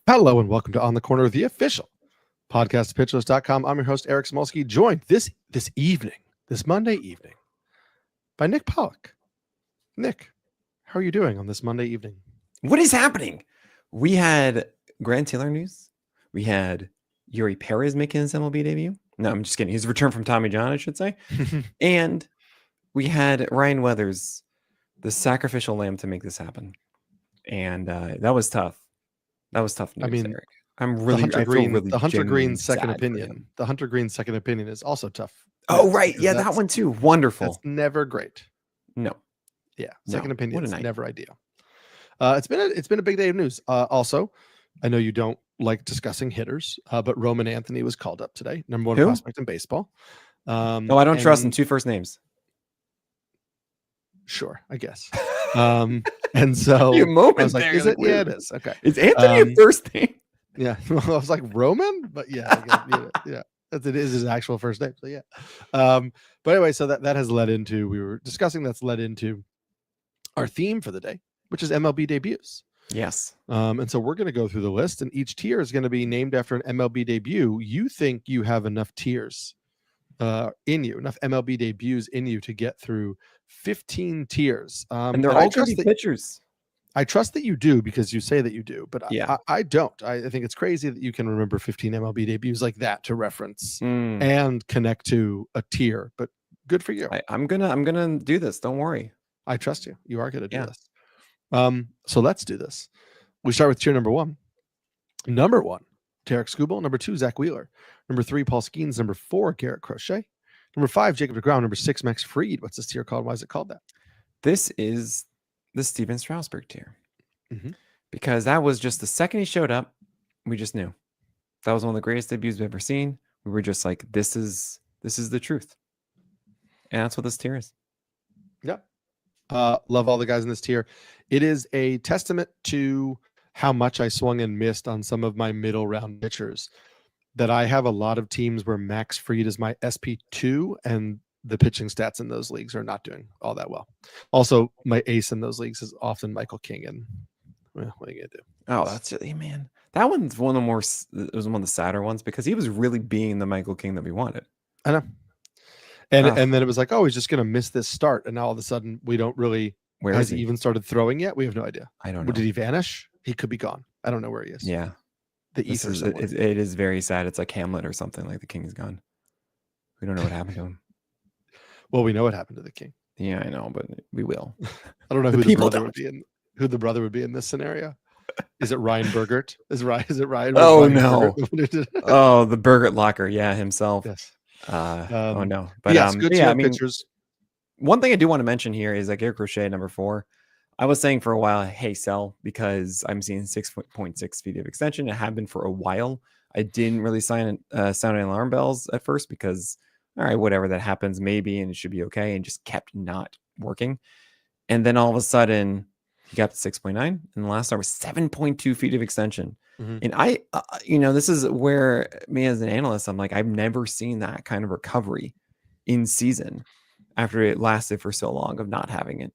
Hello and welcome to On the Corner, the official podcast of pitcherlist.com. I'm your host, Eric Samulski, joined this Monday evening, by Nick Pollack. Nick, how are you doing on this Monday evening? What is happening? We had Grant Taylor news. We had Yuri Perez making his MLB debut. No, I'm just kidding. His return from Tommy John, I should say. And we had Ryan Weathers, the sacrificial lamb to make this happen. And that was tough. That was tough news, Eric. The Hunter Green second opinion. The Hunter Green second opinion is also tough. Oh, right. Yeah, that one too. Wonderful. That's never great. No. Yeah, second opinion is never ideal. It's been a big day of news. Also, I know you don't like discussing hitters, but Roman Anthony was called up today, number one prospect in baseball. No, I don't trust him. 2 first names. Sure, I guess. And so I was like, is it? Yeah, it is. Okay. Is Anthony a first name? Yeah. I was like, Roman? But yeah. It is his actual first name. So yeah. But anyway, so that has led into, we were discussing, that's led into our theme for the day, which is MLB debuts. Yes. And so we're going to go through the list, and each tier is going to be named after an MLB debut. You think you have enough tiers in you, enough MLB debuts in you to get through 15 tiers. And they're all going to be pitchers. I trust that you do, because you say that you do, but yeah. I don't. I think it's crazy that you can remember 15 MLB debuts like that to reference and connect to a tier, but good for you. I'm gonna do this. Don't worry. I trust you. You are going to do this. So let's do this. We start with tier number 1. Number 1, Tarek Skubal. Number 2, Zach Wheeler. Number 3, Paul Skeens. Number 4, Garrett Crochet. Number 5, Jacob deGrom. Number 6, Max Fried. What's this tier called? Why is it called that? This is the Steven Strasburg tier. Because that was just the second he showed up, we just knew. That was one of the greatest debuts we've ever seen. We were just like, this is the truth. And that's what this tier is. Yep. Love all the guys in this tier. It is a testament to how much I swung and missed on some of my middle round pitchers, that I have a lot of teams where Max Fried is my SP2, and the pitching stats in those leagues are not doing all that well. Also, my ace in those leagues is often Michael King, and well, what are you gonna do? Oh, that's it, man. That one's one of the more. It was one of the sadder ones, because he was really being the Michael King that we wanted. I know. And then it was like, oh, he's just gonna miss this start, and now all of a sudden we don't really. Where has he even started throwing yet? We have no idea. I don't know. Did he vanish? He could be gone. I don't know where he is. Yeah. The ether. It is very sad. It's like Hamlet or something. Like the king is gone. We don't know what happened to him. Well, we know what happened to the king. Yeah, I know, but we will. I don't know who the brother would be in. Who the brother would be in this scenario? Is it Ryan Burgert? Is it Ryan? Oh no! Oh, the Burgert locker. Yeah, himself. Yes. Oh no! But yes, good pictures. One thing I do want to mention here is like Garrett Crochet, number 4. I was saying for a while, hey, sell, because I'm seeing 6.6 feet of extension. It had been for a while. I didn't really sound alarm bells at first, because, all right, whatever, that happens, maybe, and it should be okay, and just kept not working. And then all of a sudden, he got to 6.9, and the last start was 7.2 feet of extension. And I, this is where me as an analyst, I'm like, I've never seen that kind of recovery in season after it lasted for so long of not having it.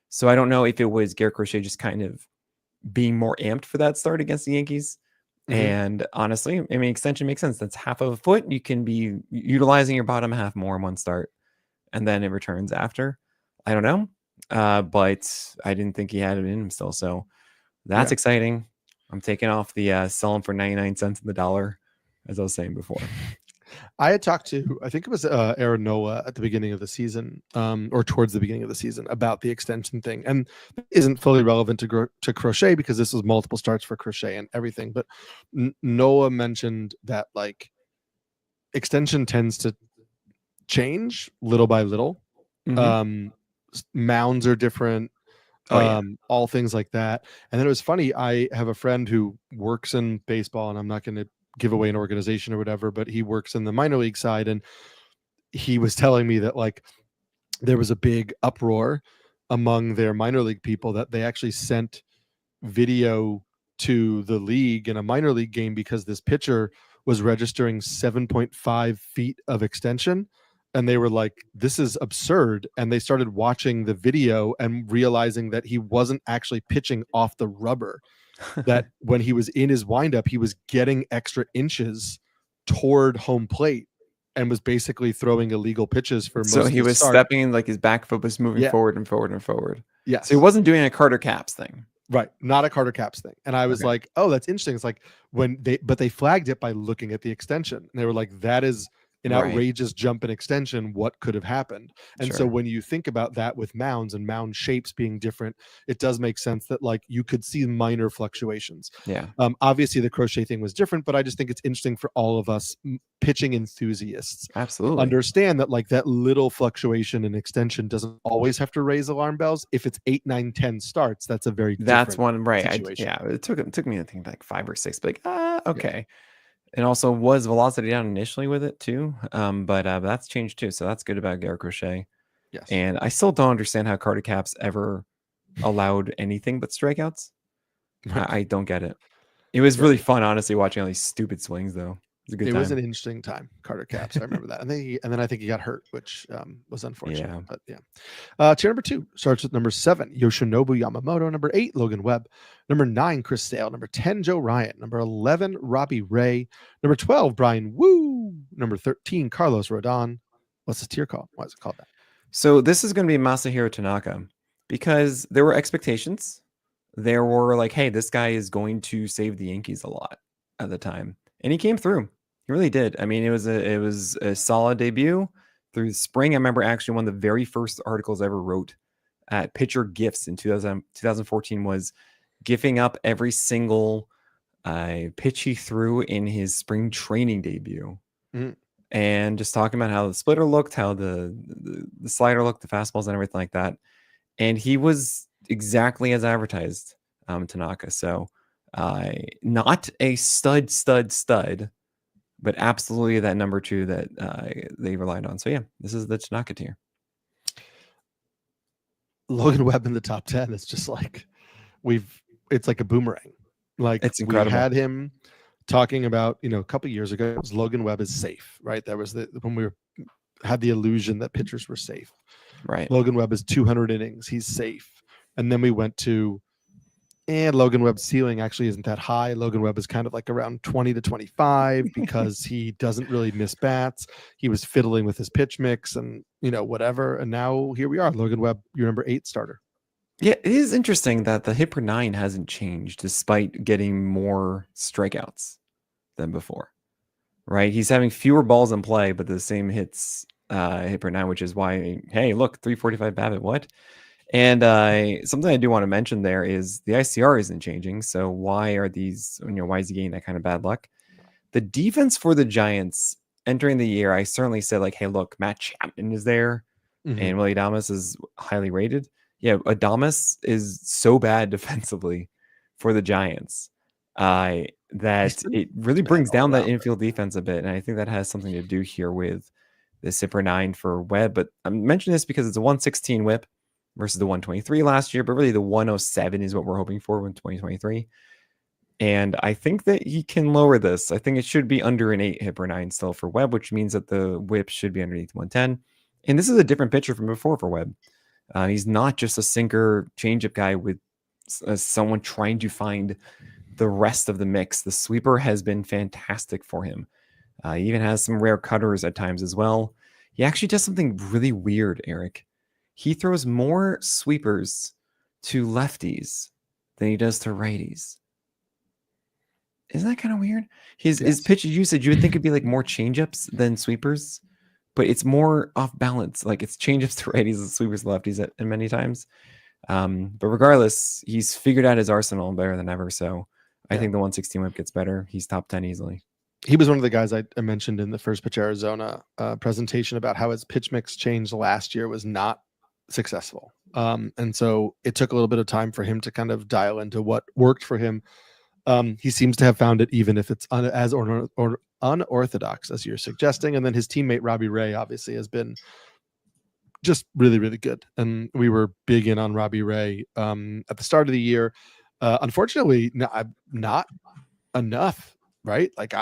So I don't know if it was Garrett Crochet just kind of being more amped for that start against the Yankees. And honestly, I mean, extension makes sense. That's half of a foot. You can be utilizing your bottom half more in one start, and then it returns after. I don't know. But I didn't think he had it in him still. So that's exciting. I'm taking off the sell him for 99 cents in the dollar, as I was saying before. I had talked to, I think it was Aaron Noah at the beginning of the season, or towards the beginning of the season, about the extension thing, and it isn't fully relevant to Crochet, because this was multiple starts for Crochet and everything. But Noah mentioned that like extension tends to change little by little. Mounds are different. All things like that. And then it was funny. I have a friend who works in baseball, and I'm not going to give away an organization or whatever, but he works in the minor league side, and he was telling me that like there was a big uproar among their minor league people that they actually sent video to the league in a minor league game because this pitcher was registering 7.5 feet of extension, and they were like, this is absurd. And they started watching the video and realizing that he wasn't actually pitching off the rubber. that when he was in his windup, he was getting extra inches toward home plate and was basically throwing illegal pitches for So most he of the was start. stepping, like his back foot was moving Yeah. forward and forward and forward. Yes. So he wasn't doing a Carter Capps thing. Right. Not a Carter Capps thing. And I was like, oh, that's interesting. It's like but they flagged it by looking at the extension. And they were like, that is an outrageous jump in extension. What could have happened? And so when you think about that with mounds and mound shapes being different, it does make sense that like you could see minor fluctuations. Yeah. Obviously the crochet thing was different, but I just think it's interesting for all of us pitching enthusiasts. Absolutely. Understand that like that little fluctuation in extension doesn't always have to raise alarm bells. If it's 8, 9, 10 starts, that's a very that's different one right. It took me I think like 5 or 6, but like okay. Yeah. And also was velocity down initially with it too. But that's changed too. So that's good about Garrett Crochet. Yes. And I still don't understand how Carter Capps ever allowed anything but strikeouts. Right. I don't get it. It was really fun, honestly, watching all these stupid swings though. It was an interesting time, Carter Capps. I remember that. And then I think he got hurt, which was unfortunate. Yeah. But yeah. Tier number 2 starts with number 7, Yoshinobu Yamamoto. Number 8, Logan Webb. Number 9, Chris Sale. Number 10, Joe Ryan. Number 11, Robbie Ray. Number 12, Brian Woo. Number 13, Carlos Rodon. What's this tier called? Why is it called that? So this is going to be Masahiro Tanaka because there were expectations. There were like, hey, this guy is going to save the Yankees a lot at the time. And he came through. He really did. I mean, it was a solid debut through the spring. I remember actually one of the very first articles I ever wrote at Pitcher Gifts in 2014 was gifting up every single pitch he threw in his spring training debut. Mm-hmm. And just talking about how the splitter looked, how the slider looked, the fastballs and everything like that. And he was exactly as advertised, Tanaka. So not a stud, but absolutely that number 2 that they relied on. So yeah, this is the Tanaka tier. Logan Webb in the top 10 is just like it's like a boomerang. Like it's incredible. We had him talking about, a couple years ago, it was Logan Webb is safe, right? That was when we had the illusion that pitchers were safe. Right. Logan Webb is 200 innings. He's safe. And then we went to, and Logan Webb's ceiling actually isn't that high. Logan Webb is kind of like around 20 to 25 because he doesn't really miss bats. He was fiddling with his pitch mix and, whatever. And now here we are. Logan Webb, your number 8 starter. Yeah, it is interesting that the hit per 9 hasn't changed despite getting more strikeouts than before, right? He's having fewer balls in play, but the same hits hit per 9, which is why, hey, look, 345 BABIP, what? And something I do want to mention there is the ICR isn't changing. So why are these, why is he getting that kind of bad luck? The defense for the Giants entering the year, I certainly said like, hey, look, Matt Chapman is there and Willie Adames is highly rated. Yeah, Adames is so bad defensively for the Giants that it really brings down that infield defense a bit. And I think that has something to do here with the hit per 9 for Webb. But I'm mentioning this because it's a 116 whip versus the 123 last year, but really the 107 is what we're hoping for in 2023. And I think that he can lower this. I think it should be under an 8 hit per 9 still for Webb, which means that the whip should be underneath 110. And this is a different pitcher from before for Webb. He's not just a sinker changeup guy with someone trying to find the rest of the mix. The sweeper has been fantastic for him. He even has some rare cutters at times as well. He actually does something really weird, Eric. He throws more sweepers to lefties than he does to righties. Isn't that kind of weird? His pitch usage, you would think it'd be like more changeups than sweepers, but it's more off balance. Like it's changeups to righties and sweepers to lefties at many times. But regardless, he's figured out his arsenal better than ever. So I think the 116 whip gets better. He's top 10 easily. He was one of the guys I mentioned in the First Pitch Arizona presentation about how his pitch mix change last year was not successful. And so it took a little bit of time for him to kind of dial into what worked for him. He seems to have found it, even if it's as unorthodox as you're suggesting. And then his teammate Robbie Ray obviously has been just really, really good. And we were big in on Robbie Ray at the start of the year. Unfortunately, not enough, right? Like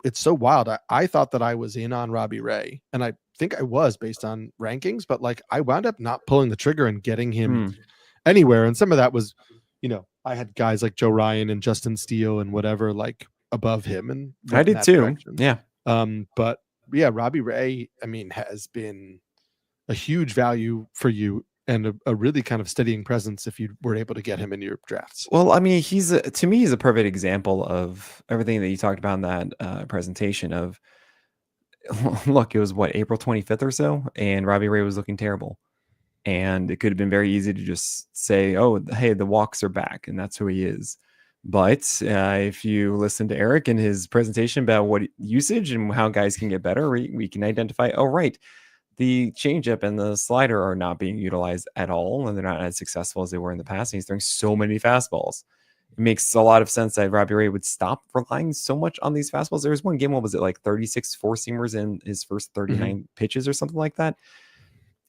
it's so wild. I thought that I was in on Robbie Ray, and I think I was based on rankings, but like I wound up not pulling the trigger and getting him anywhere. And some of that was, I had guys like Joe Ryan and Justin Steele and whatever like above him and I went in did that too. direction. Yeah. But yeah, Robbie Ray, I mean, has been a huge value for you and a really kind of steadying presence if you were able to get him in your drafts. Well, I mean, to me, he's a perfect example of everything that you talked about in that presentation of, look, it was what, April 25th or so, and Robbie Ray was looking terrible. And it could have been very easy to just say, oh, hey, the walks are back, and that's who he is. But if you listen to Eric and his presentation about what usage and how guys can get better, we can identify, oh, right, the changeup and the slider are not being utilized at all, and they're not as successful as they were in the past. And he's throwing so many fastballs. It makes a lot of sense that Robbie Ray would stop relying so much on these fastballs. There was one game, what was it, like 36 four-seamers in his first 39 pitches or something like that?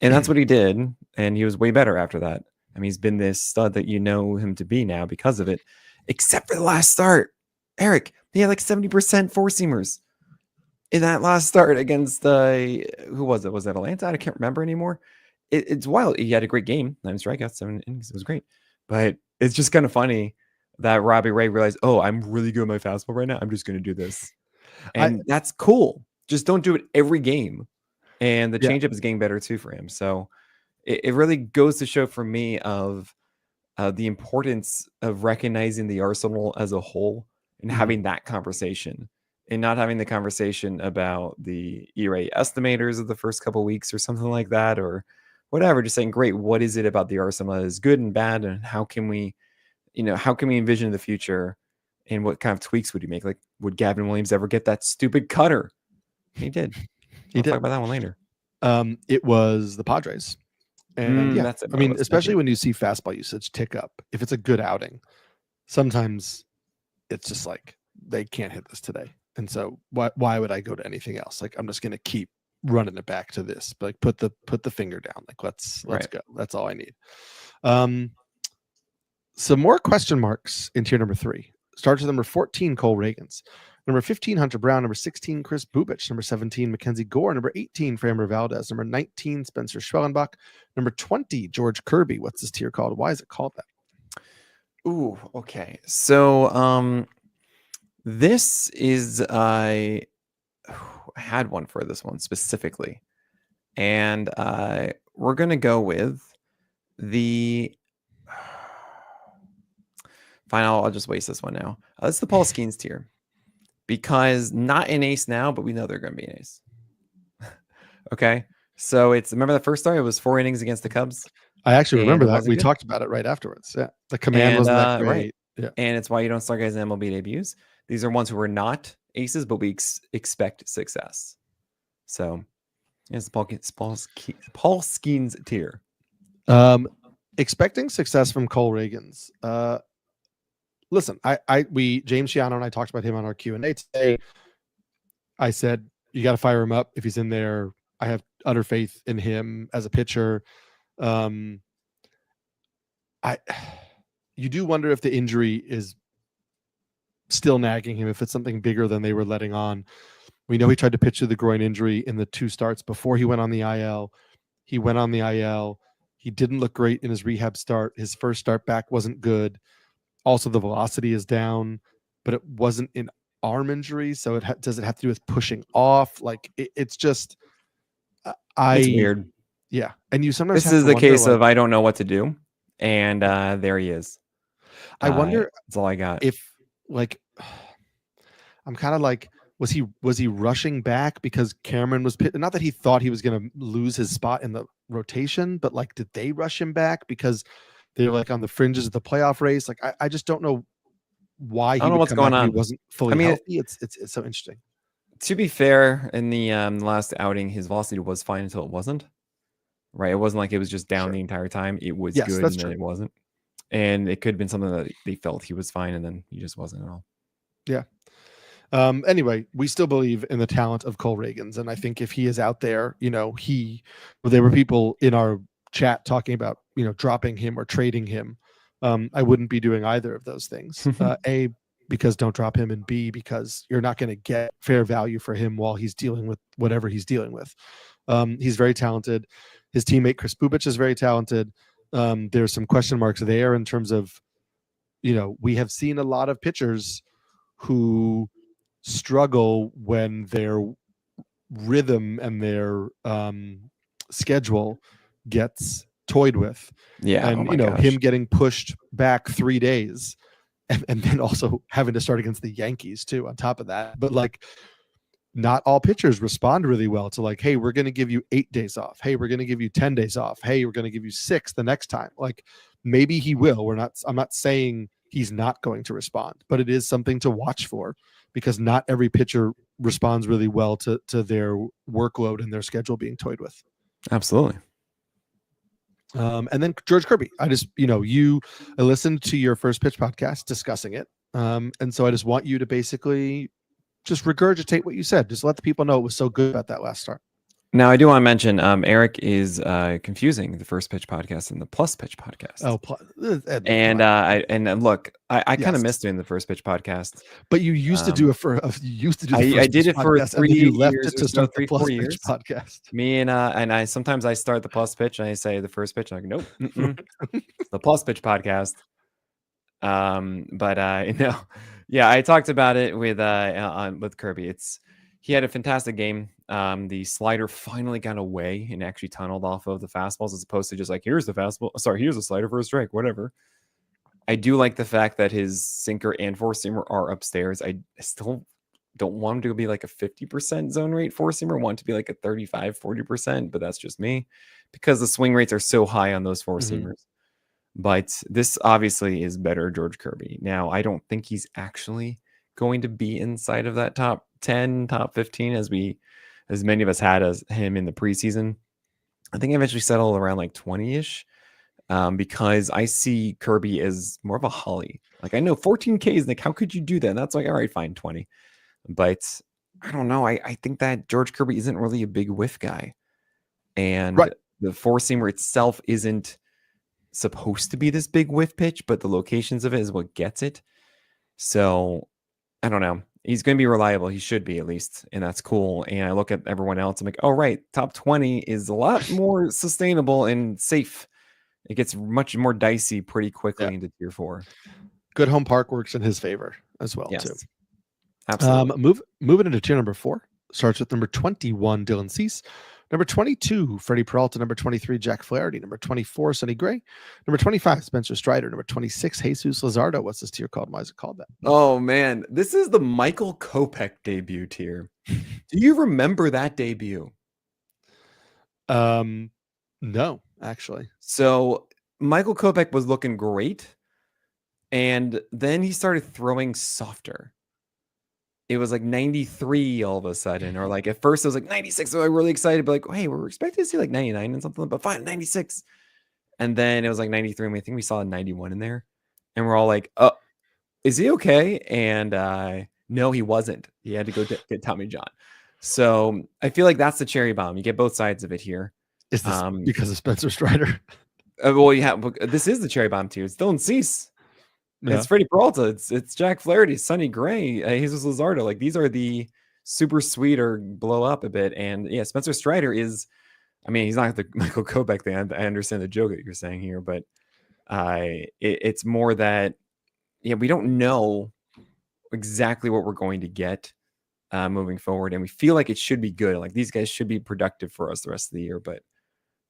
And that's what he did, and he was way better after that. I mean, he's been this stud that you know him to be now because of it, except for the last start. Eric, he had like 70% four-seamers in that last start against who was it? Was that Atlanta? I can't remember anymore. It's wild. He had a great game. 9 strikeouts, 7 innings. It was great. But it's just kind of funny that Robbie Ray realized, oh, I'm really good at my fastball right now. I'm just going to do this. And that's cool. Just don't do it every game. And the changeup is getting better too for him. So it really goes to show for me of the importance of recognizing the arsenal as a whole and having that conversation and not having the conversation about the ERA estimators of the first couple of weeks or something like that, or whatever. Just saying, great, what is it about the arsenal that is good and bad? And how can we envision the future and what kind of tweaks would you make? Like, would Gavin Williams ever get that stupid cutter? He did. We'll talk about that one later. It was the Padres. And that's it. I mean, especially when you see fastball usage tick up, if it's a good outing, sometimes it's just like they can't hit this today. And so why would I go to anything else? Like, I'm just going to keep running it back to this, but like put the finger down. Like, let's go. That's all I need. Some more question marks in tier number 3. Starts with number 14, Cole Reagans. Number 15, Hunter Brown. Number 16, Chris Bubich. Number 17, Mackenzie Gore. Number 18, Framber Valdez. Number 19, Spencer Schwellenbach. Number 20, George Kirby. What's this tier called? Why is it called that? Ooh, okay. So this is I had one for this one specifically. And we're gonna go with the fine, I'll just waste this one now. It's the Paul Skeens tier. Because not an ace now, but we know they're going to be an ace. Okay. So remember the first start? It was 4 innings against the Cubs. I actually remember that. We talked about it right afterwards. Yeah. The command wasn't that great. Right. Yeah. And it's why you don't start guys in MLB debuts. These are ones who are not aces, but we expect success. So it's Paul Skeens tier. Expecting success from Cole Reagans. Listen, James Shiano and I talked about him on our Q&A today. I said, you got to fire him up if he's in there. I have utter faith in him as a pitcher. You do wonder if the injury is still nagging him, if it's something bigger than they were letting on. We know he tried to pitch through the groin injury in the 2 starts before he went on the IL. He went on the IL. He didn't look great in his rehab start. His first start back wasn't good. Also, the velocity is down, but it wasn't an arm injury. So does it have to do with pushing off? Like it's just, it's weird. Yeah. And you sometimes this is the case of I don't know what to do. And there he is. I wonder. That's all I got. If like, I'm kind of like, was he rushing back because Cameron was not that he thought he was going to lose his spot in the rotation, but like, did they rush him back because they're like on the fringes of the playoff race? Like, I just don't know why. I don't know what's going on. He wasn't fully healthy. It's so interesting. To be fair, in the last outing, his velocity was fine until it wasn't. Right, it wasn't like it was just down the entire time. It was good, and then it wasn't. And it could have been something that they felt he was fine, and then he just wasn't at all. Yeah. Anyway, we still believe in the talent of Cole Reagans, and I think if he is out there, there were people in our chat talking about dropping him or trading him. I wouldn't be doing either of those things. A, because don't drop him, and B, because you're not going to get fair value for him while he's dealing with whatever he's dealing with. He's very talented. His teammate Chris Bubich is very talented. There's some question marks there in terms of we have seen a lot of pitchers who struggle when their rhythm and their schedule gets toyed with. Yeah. And, him getting pushed back 3 days and then also having to start against the Yankees too, on top of that. But like, not all pitchers respond really well to like, hey, we're going to give you 8 days off. Hey, we're going to give you 10 days off. Hey, we're going to give you 6 the next time. Like, maybe he will. I'm not saying he's not going to respond, but it is something to watch for, because not every pitcher responds really well to their workload and their schedule being toyed with. Absolutely. And then George Kirby, I listened to your First Pitch podcast discussing it. And so I just want you to basically just regurgitate what you said. Just let the people know it was so good about that last start. Now, I do want to mention, Eric is confusing the First Pitch podcast and the Plus Pitch podcast. Oh, and look, I kind of missed doing the First Pitch podcast. But you used to do it for. You used to do. I did it for 3 years. You left it to start the Plus Pitch podcast. Me and I sometimes I start the Plus Pitch and I say the First Pitch. And I go, nope, the Plus Pitch podcast. Yeah, I talked about it with Kirby. He had a fantastic game. The slider finally got away and actually tunneled off of the fastballs, as opposed to just like, here's the fastball. Sorry, here's the slider for a strike, whatever. I do like the fact that his sinker and four seamer are upstairs. I still don't want him to be like a 50% zone rate four seamer. I want it to be like a 35, 40%, but that's just me, because the swing rates are so high on those four seamers. But this obviously is better George Kirby. Now, I don't think he's actually going to be inside of that top 10, top 15 as many of us had as him in the preseason. I think I eventually settled around like 20-ish, because I see Kirby as more of a Holly. Like, I know 14 Ks, like, how could you do that? And that's like, all right, fine, 20. But I don't know. I think that George Kirby isn't really a big whiff guy. And the four seamer itself isn't supposed to be this big whiff pitch, but the locations of it is what gets it. So I don't know. He's going to be reliable. He should be, at least. And that's cool. And I look at everyone else. I'm like, oh, right. Top 20 is a lot more sustainable and safe. It gets much more dicey pretty quickly into tier 4. Good home park works in his favor as well, too. Absolutely. Moving into tier number 4. Starts with number 21, Dylan Cease. Number 22, Freddie Peralta. Number 23, Jack Flaherty. Number 24, Sonny Gray. Number 25, Spencer Strider. Number 26, Jesus Luzardo. What's this tier called? Why is it called that? Oh, man. This is the Michael Kopech debut tier. Do you remember that debut? No, actually. So Michael Kopech was looking great, and then he started throwing softer. It was like 93 all of a sudden, or like at first it was like 96. So I'm really excited, but like, hey, we're expecting to see like 99 and something, but fine, 96. And then it was like 93, and I think we saw a 91 in there, and we're all like, oh, is he okay? And no, he wasn't. He had to go get Tommy John. So I feel like that's the cherry bomb. You get both sides of it here. Is this because of Spencer Strider? Well, yeah, this is the cherry bomb too. It's Dylan Cease. Yeah. It's Freddie Peralta. It's Jack Flaherty, Sonny Gray, Jesus Luzardo. Like, these are the super sweet or blow up a bit. And yeah, Spencer Strider is, I mean, he's not the Michael Kopech thing. I understand the joke that you're saying here, but it's more that, yeah, we don't know exactly what we're going to get moving forward. And we feel like it should be good. Like, these guys should be productive for us the rest of the year. But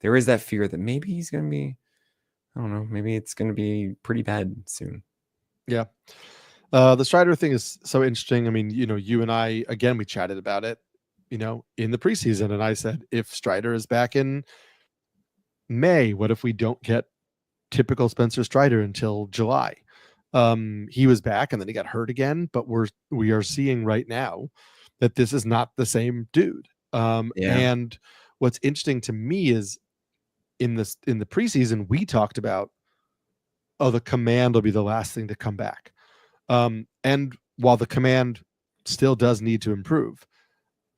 there is that fear that maybe he's going to be, I don't know, maybe it's going to be pretty bad soon. Yeah. The Strider thing is so interesting. I mean, you and I, again, we chatted about it, in the preseason. And I said, if Strider is back in May, what if we don't get typical Spencer Strider until July? He was back and then he got hurt again, but we are seeing right now that this is not the same dude. And what's interesting to me is in the preseason, we talked about, the command will be the last thing to come back. And while the command still does need to improve,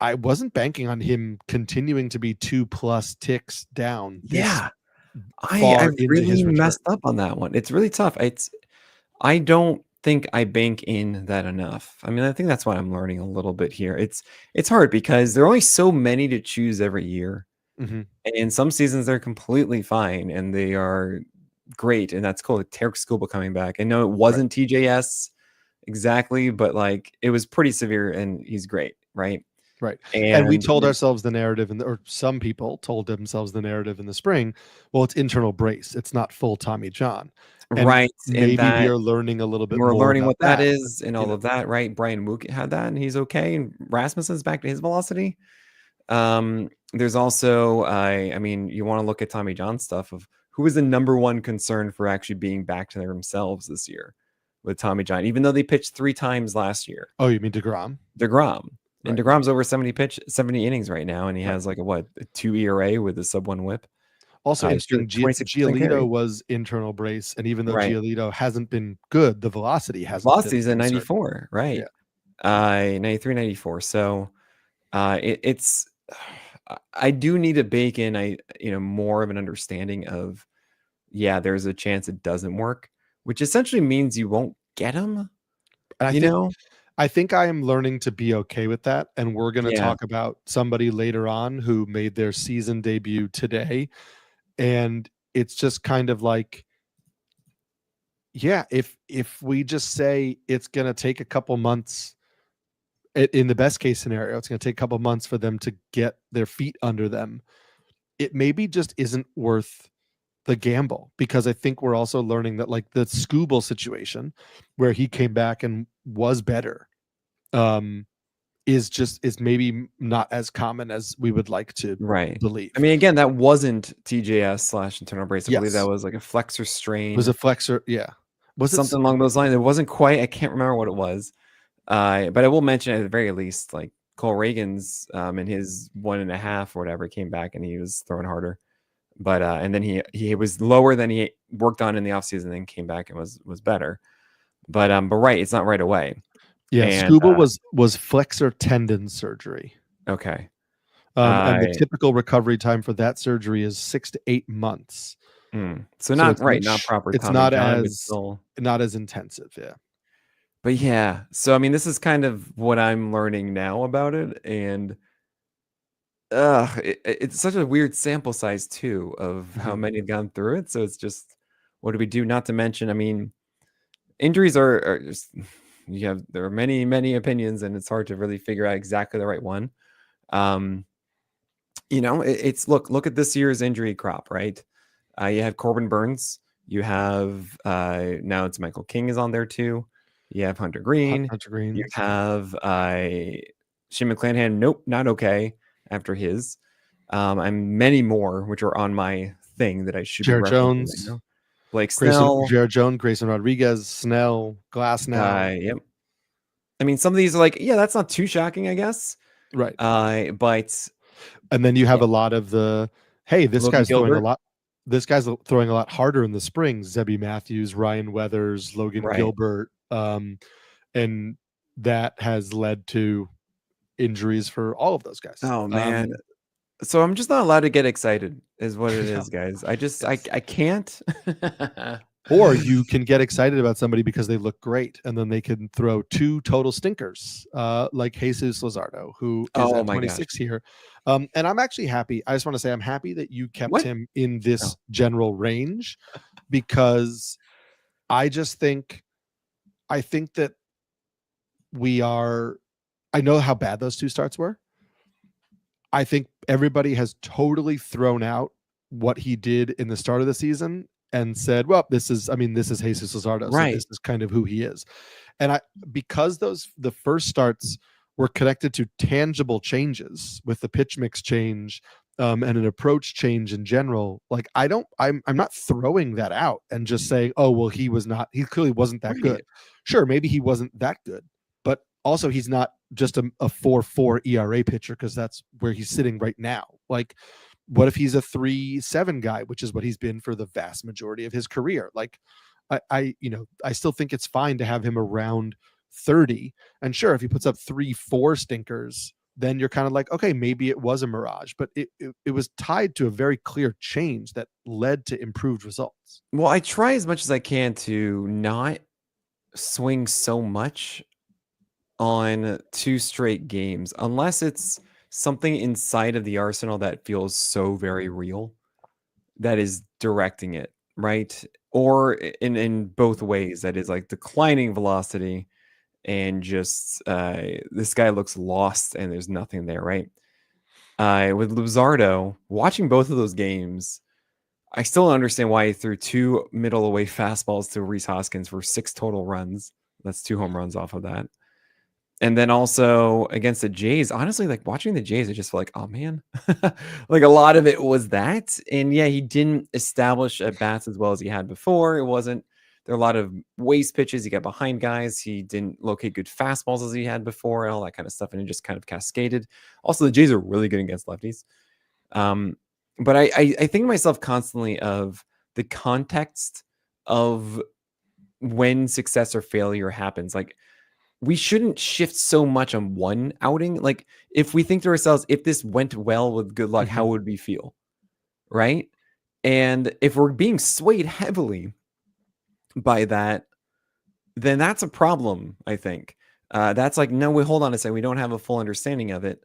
I wasn't banking on him continuing to be 2+ ticks down. Yeah. I really messed up on that one. It's really tough. I don't think I bank in that enough. I mean, I think that's why I'm learning a little bit here. It's hard because there are only so many to choose every year. And in some seasons they're completely fine and they are great, and that's cool. Like Tarek Skubal coming back. I know it wasn't TJS exactly, but like it was pretty severe, and he's great, right? Right. And we And told ourselves the narrative, or some people told themselves the narrative in the spring. Well, it's internal brace. It's not full Tommy John. And right, and maybe we that are learning a little bit we're more learning about what that that. is and all of that, right? Brian Mook had that, and he's okay. And Rasmussen's back to his velocity. There's also, I mean, you want to look at Tommy John stuff of who is the number one concern for actually being back to themselves this year with Tommy John, even though they pitched 3 times last year. Oh, you mean DeGrom? DeGrom. And Right. DeGrom's over 70 innings right now, and he Right. has like a 2 ERA with a sub-1 whip. Also interesting, 26% Giolito carry. was internal brace, and even though Right. Giolito hasn't been good, the velocity hasn't Velocity's been at a concern. 94, right? Yeah. 93, 94. So it's I do need to bake in more of an understanding of there's a chance it doesn't work, which essentially means you won't get him. I think I am learning to be okay with that, and we're going to Yeah. talk about somebody later on who made their season debut today, and it's just kind of like, yeah, if we just say it's going to take a couple months, in the best case scenario, it's going to take a couple months for them to get their feet under them. It maybe just isn't worth the gamble, because I think we're also learning that like the Skubal situation where he came back and was better, is maybe not as common as we would like to believe. I mean, again, that wasn't TJS / internal brace. I believe that Yes. was like a flexor It strain. was a flexor. Yeah. Was something along those lines? It wasn't quite. I can't remember what it was. But I will mention at the very least, like Cole Reagan's in his 1.5 or whatever came back and he was throwing harder. But and then he was lower than he worked on in the offseason, and then came back and was better. But right, it's not right away. Yeah, and, Skubal was flexor tendon surgery. Okay. And the typical recovery time for that surgery is 6 to 8 months. So not proper. It's not as intensive. Yeah. But yeah, so I mean, this is kind of what I'm learning now about it, and it's such a weird sample size too of how many have gone through it. So it's just, what do we do? Not to mention, I mean, injuries are just, there are many opinions, and it's hard to really figure out exactly the right one. It's look at this year's injury crop, right? You have Corbin Burns, you have now it's Michael King is on there too. You have Hunter Green. You have Shane McClanahan. Nope, not okay after his. And many more, which are on my thing that I should Jared be Jones, right, Blake Snell, Jared Jones, Grayson Rodriguez, Snell, Glasnow. Yep. I mean, some of these are like, that's not too shocking, I guess. Right. But and then you have a lot of the, hey, this Logan guy's Gilbert. throwing a lot. This guy's throwing a lot harder in the spring. Zebby Matthews, Ryan Weathers, Logan Gilbert. And that has led to injuries for all of those guys. Oh man. So I'm just not allowed to get excited is what it is, guys. I just, I can't. Or you can get excited about somebody because they look great, and then they can throw 2 total stinkers, like Jesus Luzardo, who is at 26 here. And I'm actually happy. I just want to say I'm happy that you kept him in this general range, because I think that I know how bad those 2 starts were. I think everybody has totally thrown out what he did in the start of the season and said, well, this is Jesus Luzardo. So this is kind of who he is. And because the first starts were connected to tangible changes with the pitch mix change, and an approach change in general, like I'm not throwing that out and just saying, oh, well, he clearly wasn't that good. Sure, maybe he wasn't that good, but also he's not just a 4.4 ERA pitcher, because that's where he's sitting right now. Like, what if he's a 3.7 guy, which is what he's been for the vast majority of his career? Like, I still think it's fine to have him around 30. And sure, if he puts up 3-4 stinkers, then you're kind of like, okay, maybe it was a mirage, but it was tied to a very clear change that led to improved results. Well, I try as much as I can to not swing so much on 2 straight games, unless it's something inside of the arsenal that feels so very real that is directing it, right? or in both ways. That is like declining velocity and just this guy looks lost and there's nothing there, right? With Luzardo, watching both of those games, I still don't understand why he threw 2 middle away fastballs to Rhys Hoskins for 6 total runs. That's 2 home runs off of that. And then also against the Jays, honestly, like watching the Jays, I just feel like, oh man, like a lot of it was that. And yeah, he didn't establish at bats as well as he had before. There are a lot of waste pitches. He got behind guys. He didn't locate good fastballs as he had before and all that kind of stuff. And it just kind of cascaded. Also, the Jays are really good against lefties. But I think to myself constantly of the context of when success or failure happens. Like, we shouldn't shift so much on one outing. Like, if we think to ourselves, if this went well with good luck, how would we feel? Right? And if we're being swayed heavily by that, then that's a problem, I think. That's like, no, hold on a second. We don't have a full understanding of it.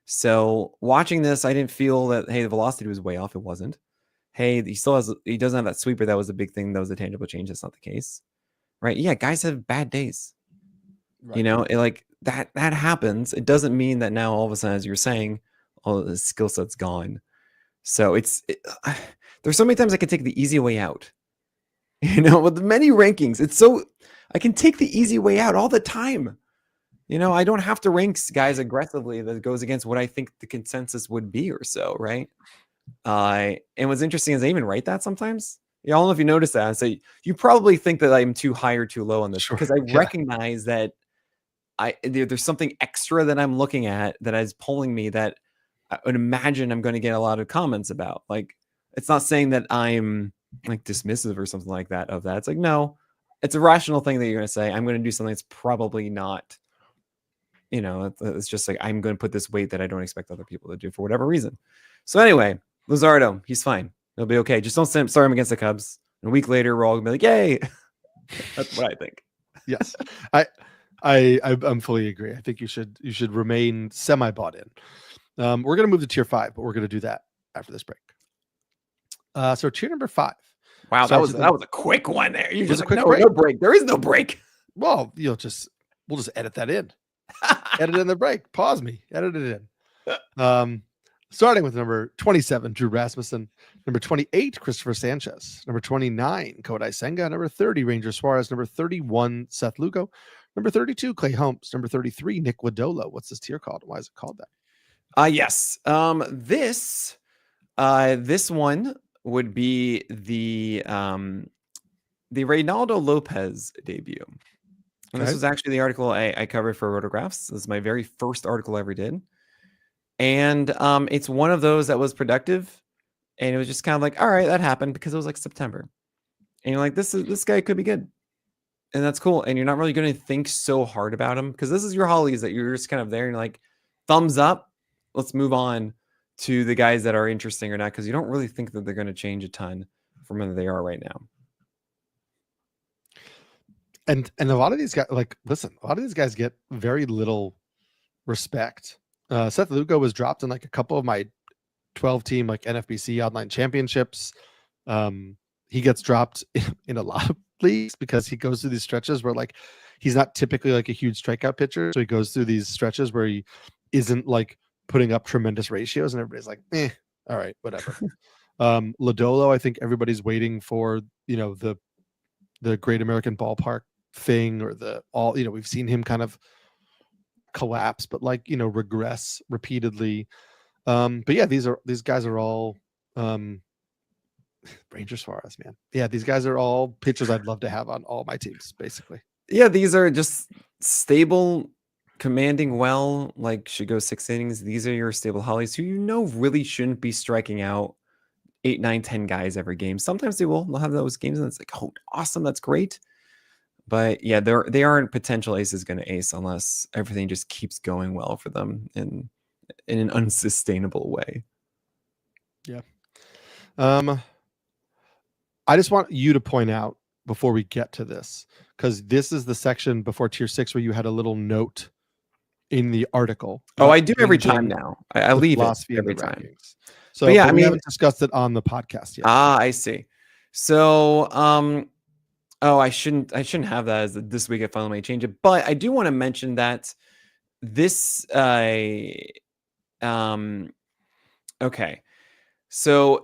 So watching this, I didn't feel that, hey, the velocity was way off. It wasn't. Hey, he doesn't have that sweeper. That was a big thing. That was a tangible change. That's not the case. Right? Yeah, guys have bad days. Right. You know, like that happens. It doesn't mean that now all of a sudden, as you're saying, all the skill set's gone. So there's so many times I can take the easy way out. You know, with many rankings, I can take the easy way out all the time. You know, I don't have to rank guys aggressively that goes against what I think the consensus would be or so, right? And what's interesting is I even write that sometimes. Yeah, I don't know if you noticed that. So you probably think that I'm too high or too low on this because I recognize that there's something extra that I'm looking at that is pulling me that I would imagine I'm going to get a lot of comments about. Like, it's not saying that I'm like dismissive or something like that of that. It's like, no, it's a rational thing that you're going to say. I'm going to do something that's probably not, you know, it's just like, I'm going to put this weight that I don't expect other people to do for whatever reason. So anyway, Luzardo, he's fine. He'll be okay. Just don't start him against the Cubs. And a week later, we're all gonna be like, yay. That's what I think. Yes. I'm fully agree. I think you should remain semi bought in. We're gonna move to tier 5, but we're gonna do that after this break. So tier number 5. Wow, that was a quick one there. You just a quick break. No break. There is no break. Well, we'll just edit that in. Edit in the break. Pause me. Edit it in. Starting with number 27, Drew Rasmussen. Number 28, Christopher Sanchez. Number 29, Kodai Senga. Number 30, Ranger Suarez. Number 31, Seth Lugo. Number 32, Clay Holmes. Number 33, Nick Lodolo. What's this tier called? Why is it called that? Yes. This one would be the Reynaldo Lopez debut. And this was actually the article I covered for Rotographs. This is my very first article I ever did. And it's one of those that was productive. And it was just kind of like, all right, that happened because it was like September. And you're like, this guy could be good. And that's cool. And you're not really going to think so hard about him because this is your Hollies that you're just kind of there and you're like, thumbs up. Let's move on to the guys that are interesting or not, because you don't really think that they're going to change a ton from where they are right now. And a lot of these guys, like, listen, a lot of these guys get very little respect. Seth Lugo was dropped in like a couple of my 12-team like NFBC online championships. He gets dropped in a lot of leagues because he goes through these stretches where like he's not typically like a huge strikeout pitcher, so he goes through these stretches where he isn't like putting up tremendous ratios, and everybody's like, all right, whatever. Lodolo, I think everybody's waiting for, you know, the Great American Ballpark thing or we've seen him kind of collapse, but like, you know, regress repeatedly. But yeah, these guys are all Ranger Suarez, man. Yeah, these guys are all pitchers I'd love to have on all my teams, basically. Yeah, these are just stable, commanding well, like should go 6 innings. These are your stable Hollies who really shouldn't be striking out 8, 9, 10 guys every game. Sometimes they'll have those games and it's like, oh, awesome, that's great. But yeah, they aren't potential aces going to ace unless everything just keeps going well for them in an unsustainable way. Yeah. I just want you to point out before we get to this, because this is the section before tier 6 where you had a little note in the article. Oh, I do every time now. I leave it every time. So yeah, we haven't discussed it on the podcast yet. I see. So, oh, I shouldn't have that as this week I finally may change it, but I do want to mention that this, okay. So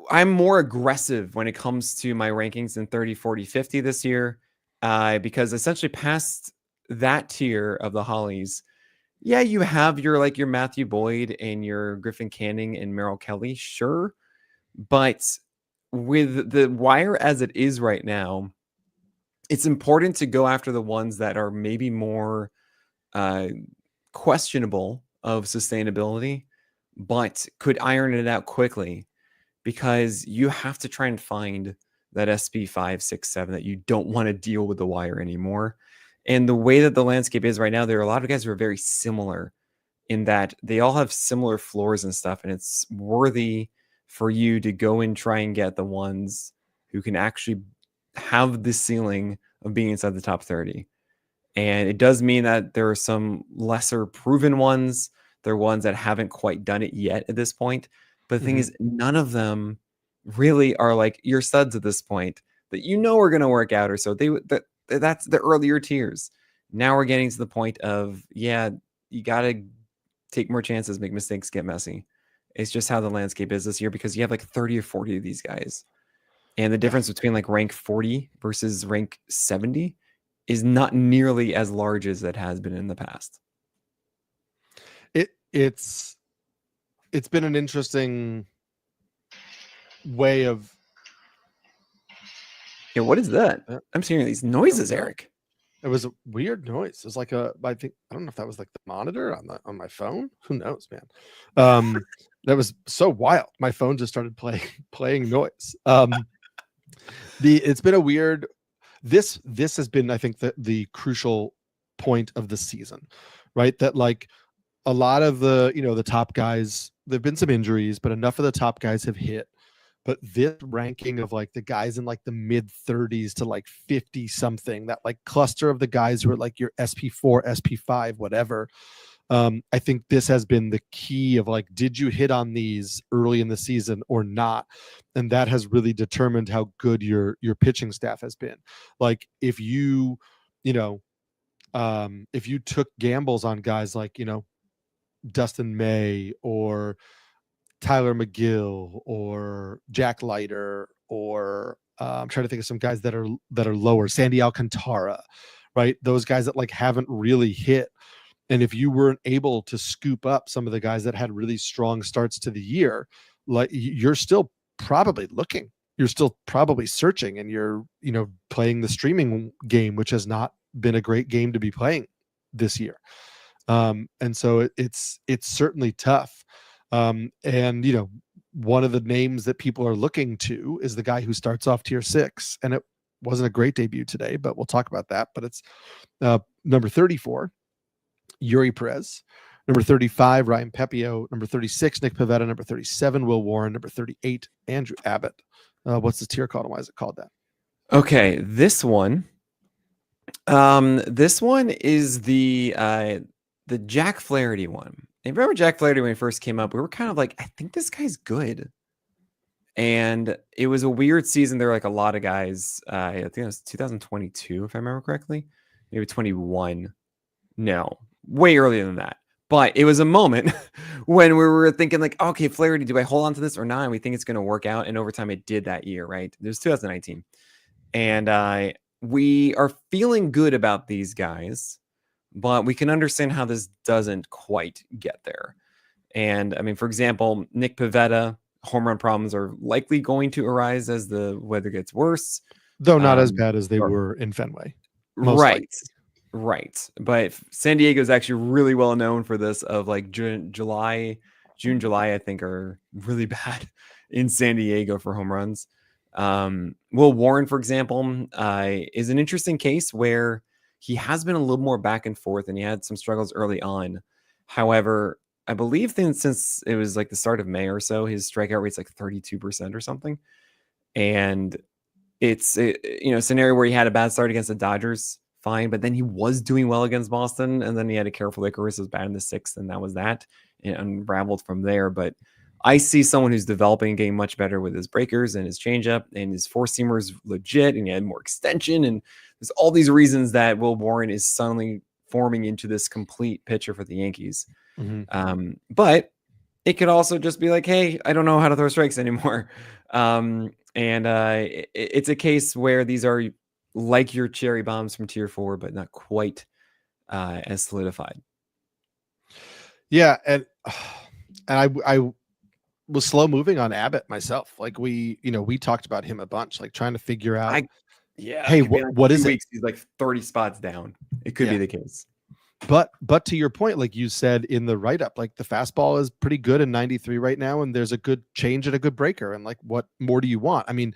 I'm more aggressive when it comes to my rankings in 30, 40, 50 this year, because essentially past that tier of the Hollies, yeah, you have your Matthew Boyd and your Griffin Canning and Merrill Kelly, sure. But with the wire as it is right now, it's important to go after the ones that are maybe more uh, questionable of sustainability, but could iron it out quickly, because you have to try and find that SP5, 6, 7 that you don't want to deal with the wire anymore. And the way that the landscape is right now, there are a lot of guys who are very similar in that they all have similar floors and stuff, and it's worthy for you to go and try and get the ones who can actually have the ceiling of being inside the top 30. And it does mean that there are some lesser proven ones. There are ones that haven't quite done it yet at this point. But the thing is, none of them really are like your studs at this point that are going to work out, or so that's the earlier tiers. Now we're getting to the point of, yeah, you got to take more chances, make mistakes, get messy. It's just how the landscape is this year, because you have like 30 or 40 of these guys. And the difference between like rank 40 versus rank 70 is not nearly as large as it has been in the past. It's been an interesting way of. Yeah, what is that? I'm hearing these noises, Eric. It was a weird noise. It was like I don't know if that was like the monitor on my phone. Who knows, man? That was so wild. My phone just started playing noise. It's been a weird. This has been, I think, the crucial point of the season, right? That like a lot of the top guys, there've been some injuries, but enough of the top guys have hit. But this ranking of like the guys in like the mid 30s to like 50 something, that like cluster of the guys who are like your SP4, SP5, whatever. I think this has been the key of like, did you hit on these early in the season or not? And that has really determined how good your pitching staff has been. Like if you took gambles on guys like, Dustin May or Tyler McGill or Jack Leiter, or I'm trying to think of some guys that are lower, Sandy Alcantara, right? Those guys that like haven't really hit. And if you weren't able to scoop up some of the guys that had really strong starts to the year, like you're still probably looking, you're still probably searching, and you're, playing the streaming game, which has not been a great game to be playing this year. And so it's certainly tough. And one of the names that people are looking to is the guy who starts off tier 6, and it wasn't a great debut today, but we'll talk about that. But it's number 34, Yuri Perez, number 35, Ryan Pepio, number 36, Nick Pivetta, number 37, Will Warren, number 38, Andrew Abbott. What's the tier called, and why is it called that? Okay, this one is the Jack Flaherty one. And remember Jack Flaherty when he first came up, we were kind of like, I think this guy's good. And it was a weird season. There were like a lot of guys. I think it was 2022, if I remember correctly, maybe 21. No, way earlier than that. But it was a moment when we were thinking like, okay, Flaherty, do I hold on to this or not? And we think it's going to work out. And over time, it did that year, right? It was 2019. And we are feeling good about these guys, but we can understand how this doesn't quite get there. And I mean, for example, Nick Pivetta, home run problems are likely going to arise as the weather gets worse. Though not as bad as they were in Fenway. Right. But San Diego is actually really well known for this, of like June, July, I think, are really bad in San Diego for home runs. Will Warren, for example, is an interesting case where he has been a little more back and forth, and he had some struggles early on. However, I believe since it was like the start of May or so, his strikeout rate's like 32% or something. And it's a scenario where he had a bad start against the Dodgers, fine, but then he was doing well against Boston, and then he had a careful Icarus, was bad in the 6th, and that was that. It unraveled from there. But I see someone who's developing a game much better with his breakers and his changeup, and his four seamer is legit, and he had more extension, and there's all these reasons that Will Warren is suddenly forming into this complete pitcher for the Yankees. But it could also just be like, hey, I don't know how to throw strikes anymore. It's a case where these are like your cherry bombs from tier 4, but not quite as solidified. Yeah, and I was slow moving on Abbott myself. Like we talked about him a bunch, like trying to figure out, hey, what is it? He's like 30 spots down. It could be the case. But to your point, like you said in the write-up, like the fastball is pretty good in 93 right now, and there's a good change and a good breaker. And like, what more do you want? I mean,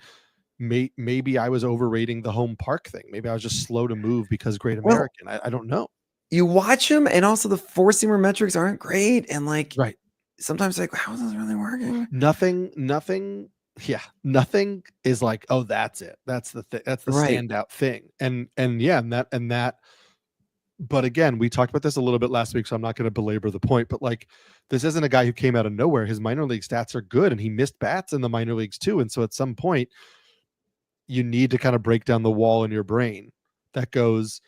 maybe I was overrating the home park thing. Maybe I was just slow to move because Great American. I don't know. You watch him, and also the four-seamer metrics aren't great, and like right. Sometimes like, how is this really working? Nothing. Yeah, nothing is like, oh, that's it. That's the thing. That's the standout thing. And that. But again, we talked about this a little bit last week, so I'm not going to belabor the point. But like, this isn't a guy who came out of nowhere. His minor league stats are good, and he missed bats in the minor leagues too. And so at some point, you need to kind of break down the wall in your brain that goes,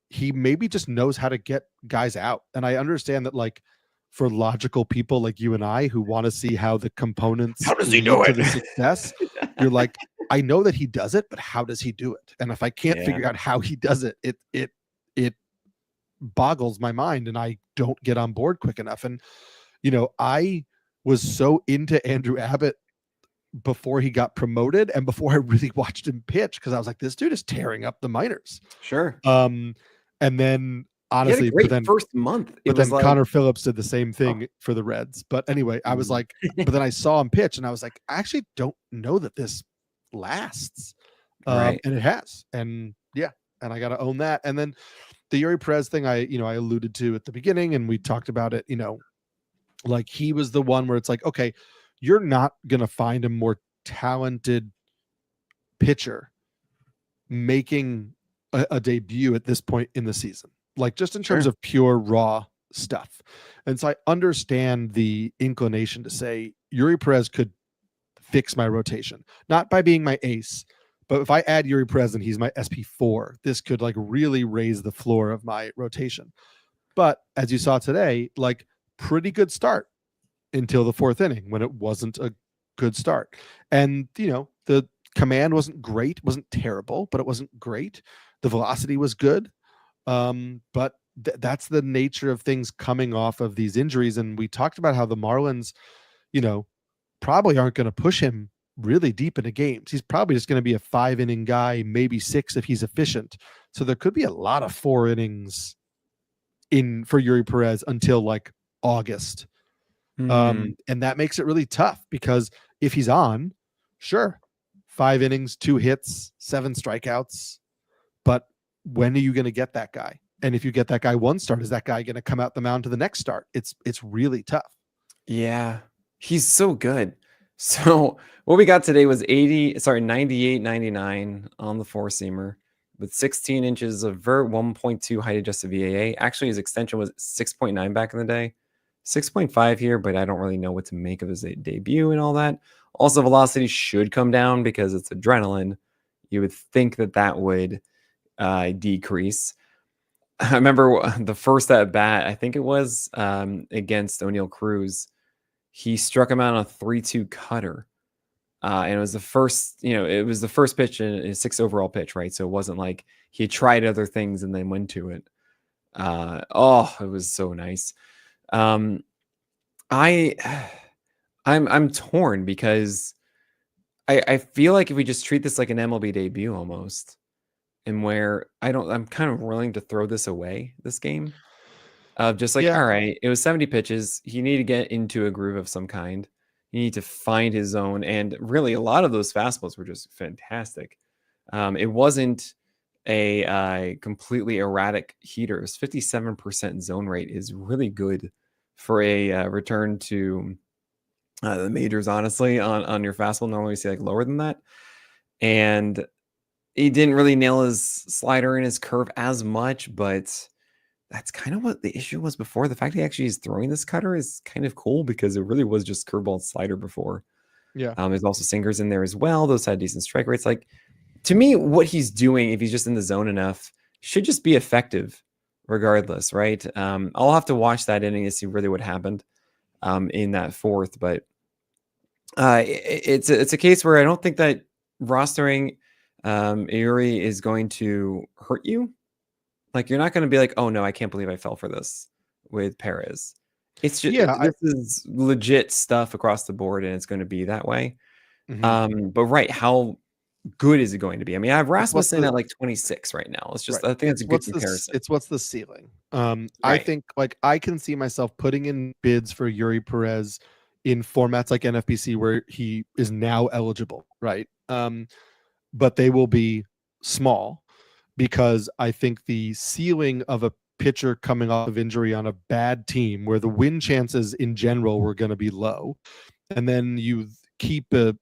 he maybe just knows how to get guys out. And I understand that, like, for logical people like you and I who want to see how the components how does he do to it? The success, you're like, I know that he does it, but how does he do it? And if I can't figure out how he does it, it boggles my mind, and I don't get on board quick enough. And I was so into Andrew Abbott before he got promoted and before I really watched him pitch, because I was like, this dude is tearing up the minors. Sure. And then honestly, but then first month, but then like, Connor Phillips did the same thing for the Reds. But anyway, I was like, but then I saw him pitch, and I was like, I actually don't know that this lasts. And it has. And and I got to own that. And then the Yuri Perez thing, I alluded to at the beginning, and we talked about it, like he was the one where it's like, okay, you're not going to find a more talented pitcher making a debut at this point in the season, like just in terms of pure raw stuff. And so I understand the inclination to say Yuri Perez could fix my rotation, not by being my ace, but if I add Yuri Perez and he's my SP4, this could like really raise the floor of my rotation. But as you saw today, like pretty good start until the fourth inning when it wasn't a good start. And, the command wasn't great, wasn't terrible, but it wasn't great. The velocity was good. But that's the nature of things coming off of these injuries. And we talked about how the Marlins, probably aren't going to push him really deep into games. He's probably just going to be a 5-inning guy, maybe 6 if he's efficient. So there could be a lot of 4 innings for Yuri Perez until like August. And that makes it really tough, because if he's on, sure, 5 innings, 2 hits, 7 strikeouts. But when are you going to get that guy? And if you get that guy one start, is that guy going to come out the mound to the next start? It's really tough. Yeah, he's so good. So what we got today was 98-99 on the four-seamer with 16 inches of vert, 1.2 height adjusted VAA. Actually, his extension was 6.9 back in the day. 6.5 here, but I don't really know what to make of his debut and all that. Also, velocity should come down because it's adrenaline. You would think that would decrease. I remember the first at bat, I think it was against O'Neal Cruz. He struck him out on a 3-2 cutter. And it was the first, it was the first pitch in his 6th overall pitch, right? So it wasn't like he had tried other things and then went to it. It was so nice. I'm torn because I feel like if we just treat this like an MLB debut almost, and where I'm kind of willing to throw this away, this game. Just like, all right, it was 70 pitches. You need to get into a groove of some kind. You need to find his zone. And really, a lot of those fastballs were just fantastic. It wasn't a completely erratic heater. It was 57% zone rate is really good for a return to the majors, honestly, on your fastball. Normally, you see like lower than that. And he didn't really nail his slider and his curve as much, but that's kind of what the issue was before. The fact he actually is throwing this cutter is kind of cool because it really was just curveball and slider before. Yeah. There's also singers in there as well. Those had decent strike rates. Like, to me, what he's doing, if he's just in the zone enough, should just be effective regardless, right? I'll have to watch that inning to see really what happened in that fourth. But it's a case where I don't think that rostering Eury is going to hurt you. Like, you're not going to be like, oh no, I can't believe I fell for this with Perez. It's just this is legit stuff across the board, and it's going to be that way. But right, how good is it going to be? I mean, I have Rasmussen at like 26 right now. It's just I think it's a good comparison. It's what's the ceiling. I think like I can see myself putting in bids for Eury Perez in formats like NFBC where he is now eligible, right? But they will be small because I think the ceiling of a pitcher coming off of injury on a bad team where the win chances in general were going to be low, and then you keep a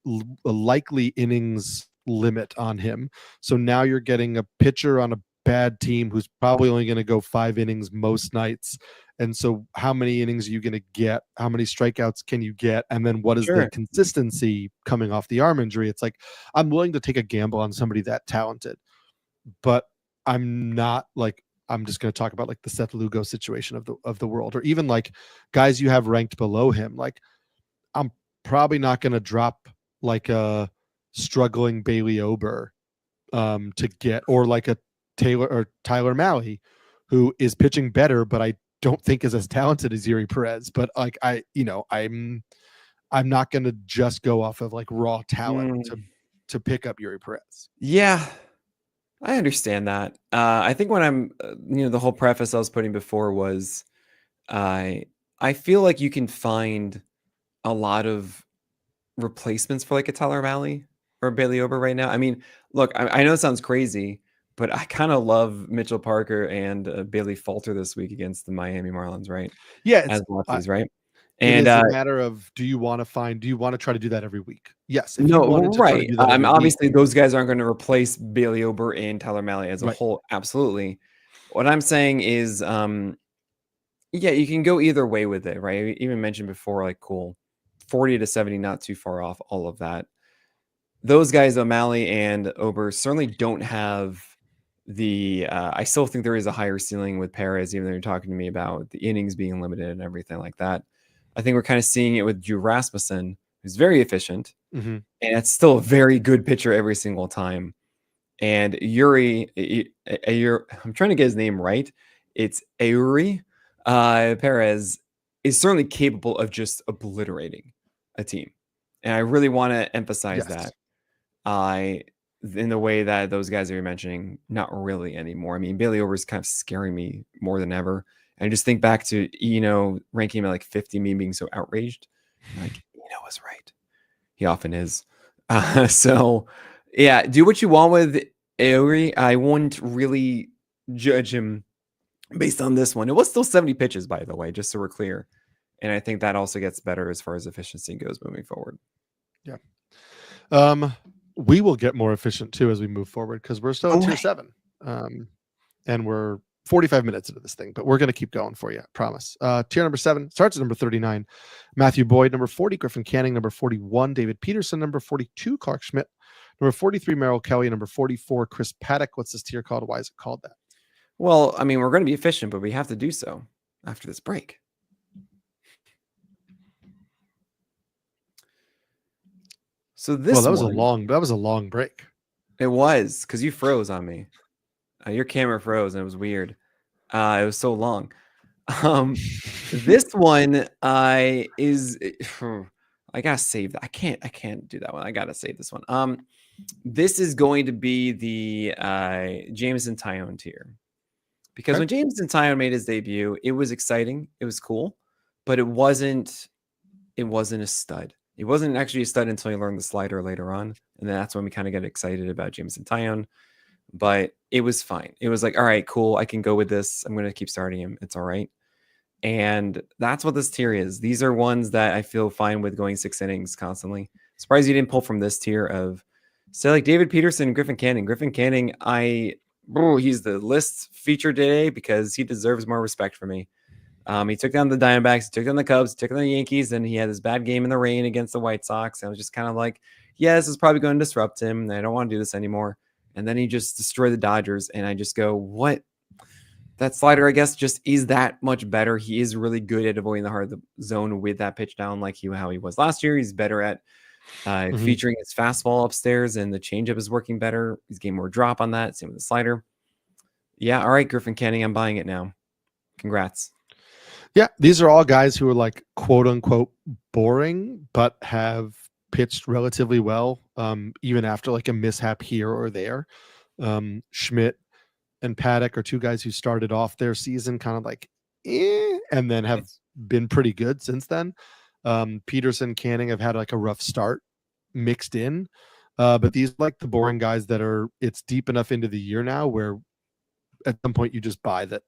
likely innings limit on him. So now you're getting a pitcher on a bad team who's probably only going to go 5 innings most nights. And so how many innings are you going to get? How many strikeouts can you get? And then what is the consistency coming off the arm injury? It's like, I'm willing to take a gamble on somebody that talented, but I'm not like, I'm just going to talk about like the Seth Lugo situation of the world, or even like guys you have ranked below him. Like, I'm probably not going to drop like a struggling Bailey Ober to get, or like a Tyler Mahle, who is pitching better, but I don't think is as talented as Eury Perez. But like I'm not going to just go off of like raw talent to pick up Eury Perez. Yeah, I understand that. I think when I'm, the whole preface I was putting before was, I feel like you can find a lot of replacements for like a Tyler Mahle or Bailey Ober right now. I mean, look, I know it sounds crazy, but I kind of love Mitchell Parker and Bailey Falter this week against the Miami Marlins, right? Yeah, as lefties, right? And it's a matter of, do you want to try to do that every week? Yes. If right. Obviously, those guys aren't going to replace Bailey Ober and Tyler Mahle as a whole. Absolutely. What I'm saying is, yeah, you can go either way with it, right? I even mentioned before, like, cool, 40 to 70, not too far off, all of that. Those guys, O'Malley and Ober, certainly don't have the I still think there is a higher ceiling with Perez, even though you're talking to me about the innings being limited and everything like that. I think we're kind of seeing it with Drew Rasmussen, who's very efficient, and it's still a very good pitcher every single time. And Eury, I'm trying to get his name right. It's Eury Perez is certainly capable of just obliterating a team. And I really want to emphasize that. In the way that those guys that you're mentioning, not really anymore. I mean, Bailey Ober is kind of scaring me more than ever. And I just think back to ranking him at like 50, me being so outraged. Like, was right. He often is. So, yeah, do what you want with Eury. I wouldn't really judge him based on this one. It was still 70 pitches, by the way, just so we're clear. And I think that also gets better as far as efficiency goes moving forward. Yeah. We will get more efficient too as we move forward because we're still at tier 7. And we're 45 minutes into this thing, but we're going to keep going for you. I promise. Tier number 7 starts at number 39. Matthew Boyd, number 40, Griffin Canning, number 41, David Peterson, number 42, Clark Schmidt, number 43, Merrill Kelly, number 44, Chris Paddock. What's this tier called? Why is it called that? Well, I mean, we're going to be efficient, but we have to do so after this break. So this that was a long break. It was because you froze on me. Your camera froze and it was weird. It was so long. This one is I gotta save that. I can't do that one. I gotta save this one. This is going to be the Jameson Taillon tier. Because when Jameson Taillon made his debut, it was exciting. It was cool, but it wasn't a stud. He wasn't actually a stud until he learned the slider later on. And that's when we kind of get excited about Jameson Taillon. But it was fine. It was like, all right, cool. I can go with this. I'm going to keep starting him. It's all right. And that's what this tier is. These are ones that I feel fine with going 6 innings constantly. Surprised you didn't pull from this tier of, say, like David Peterson, Griffin Canning. Griffin Canning, I he's the list feature today because he deserves more respect from me. He took down the Diamondbacks, he took down the Cubs, he took down the Yankees, and he had this bad game in the rain against the White Sox. And I was just kind of like, yeah, this is probably going to disrupt him. And I don't want to do this anymore. And then he just destroyed the Dodgers. And I just go, what? That slider, I guess, just is that much better. He is really good at avoiding the heart of the zone with that pitch down like how he was last year. He's better at featuring his fastball upstairs, and the changeup is working better. He's getting more drop on that. Same with the slider. Yeah, all right, Griffin Canning, I'm buying it now. Congrats. Yeah, these are all guys who are like quote unquote boring, but have pitched relatively well, even after like a mishap here or there. Schmidt and Pollack are two guys who started off their season kind of like, and then have been pretty good since then. Peterson, Canning have had like a rough start mixed in, but these like the boring guys that are, it's deep enough into the year now where at some point you just buy that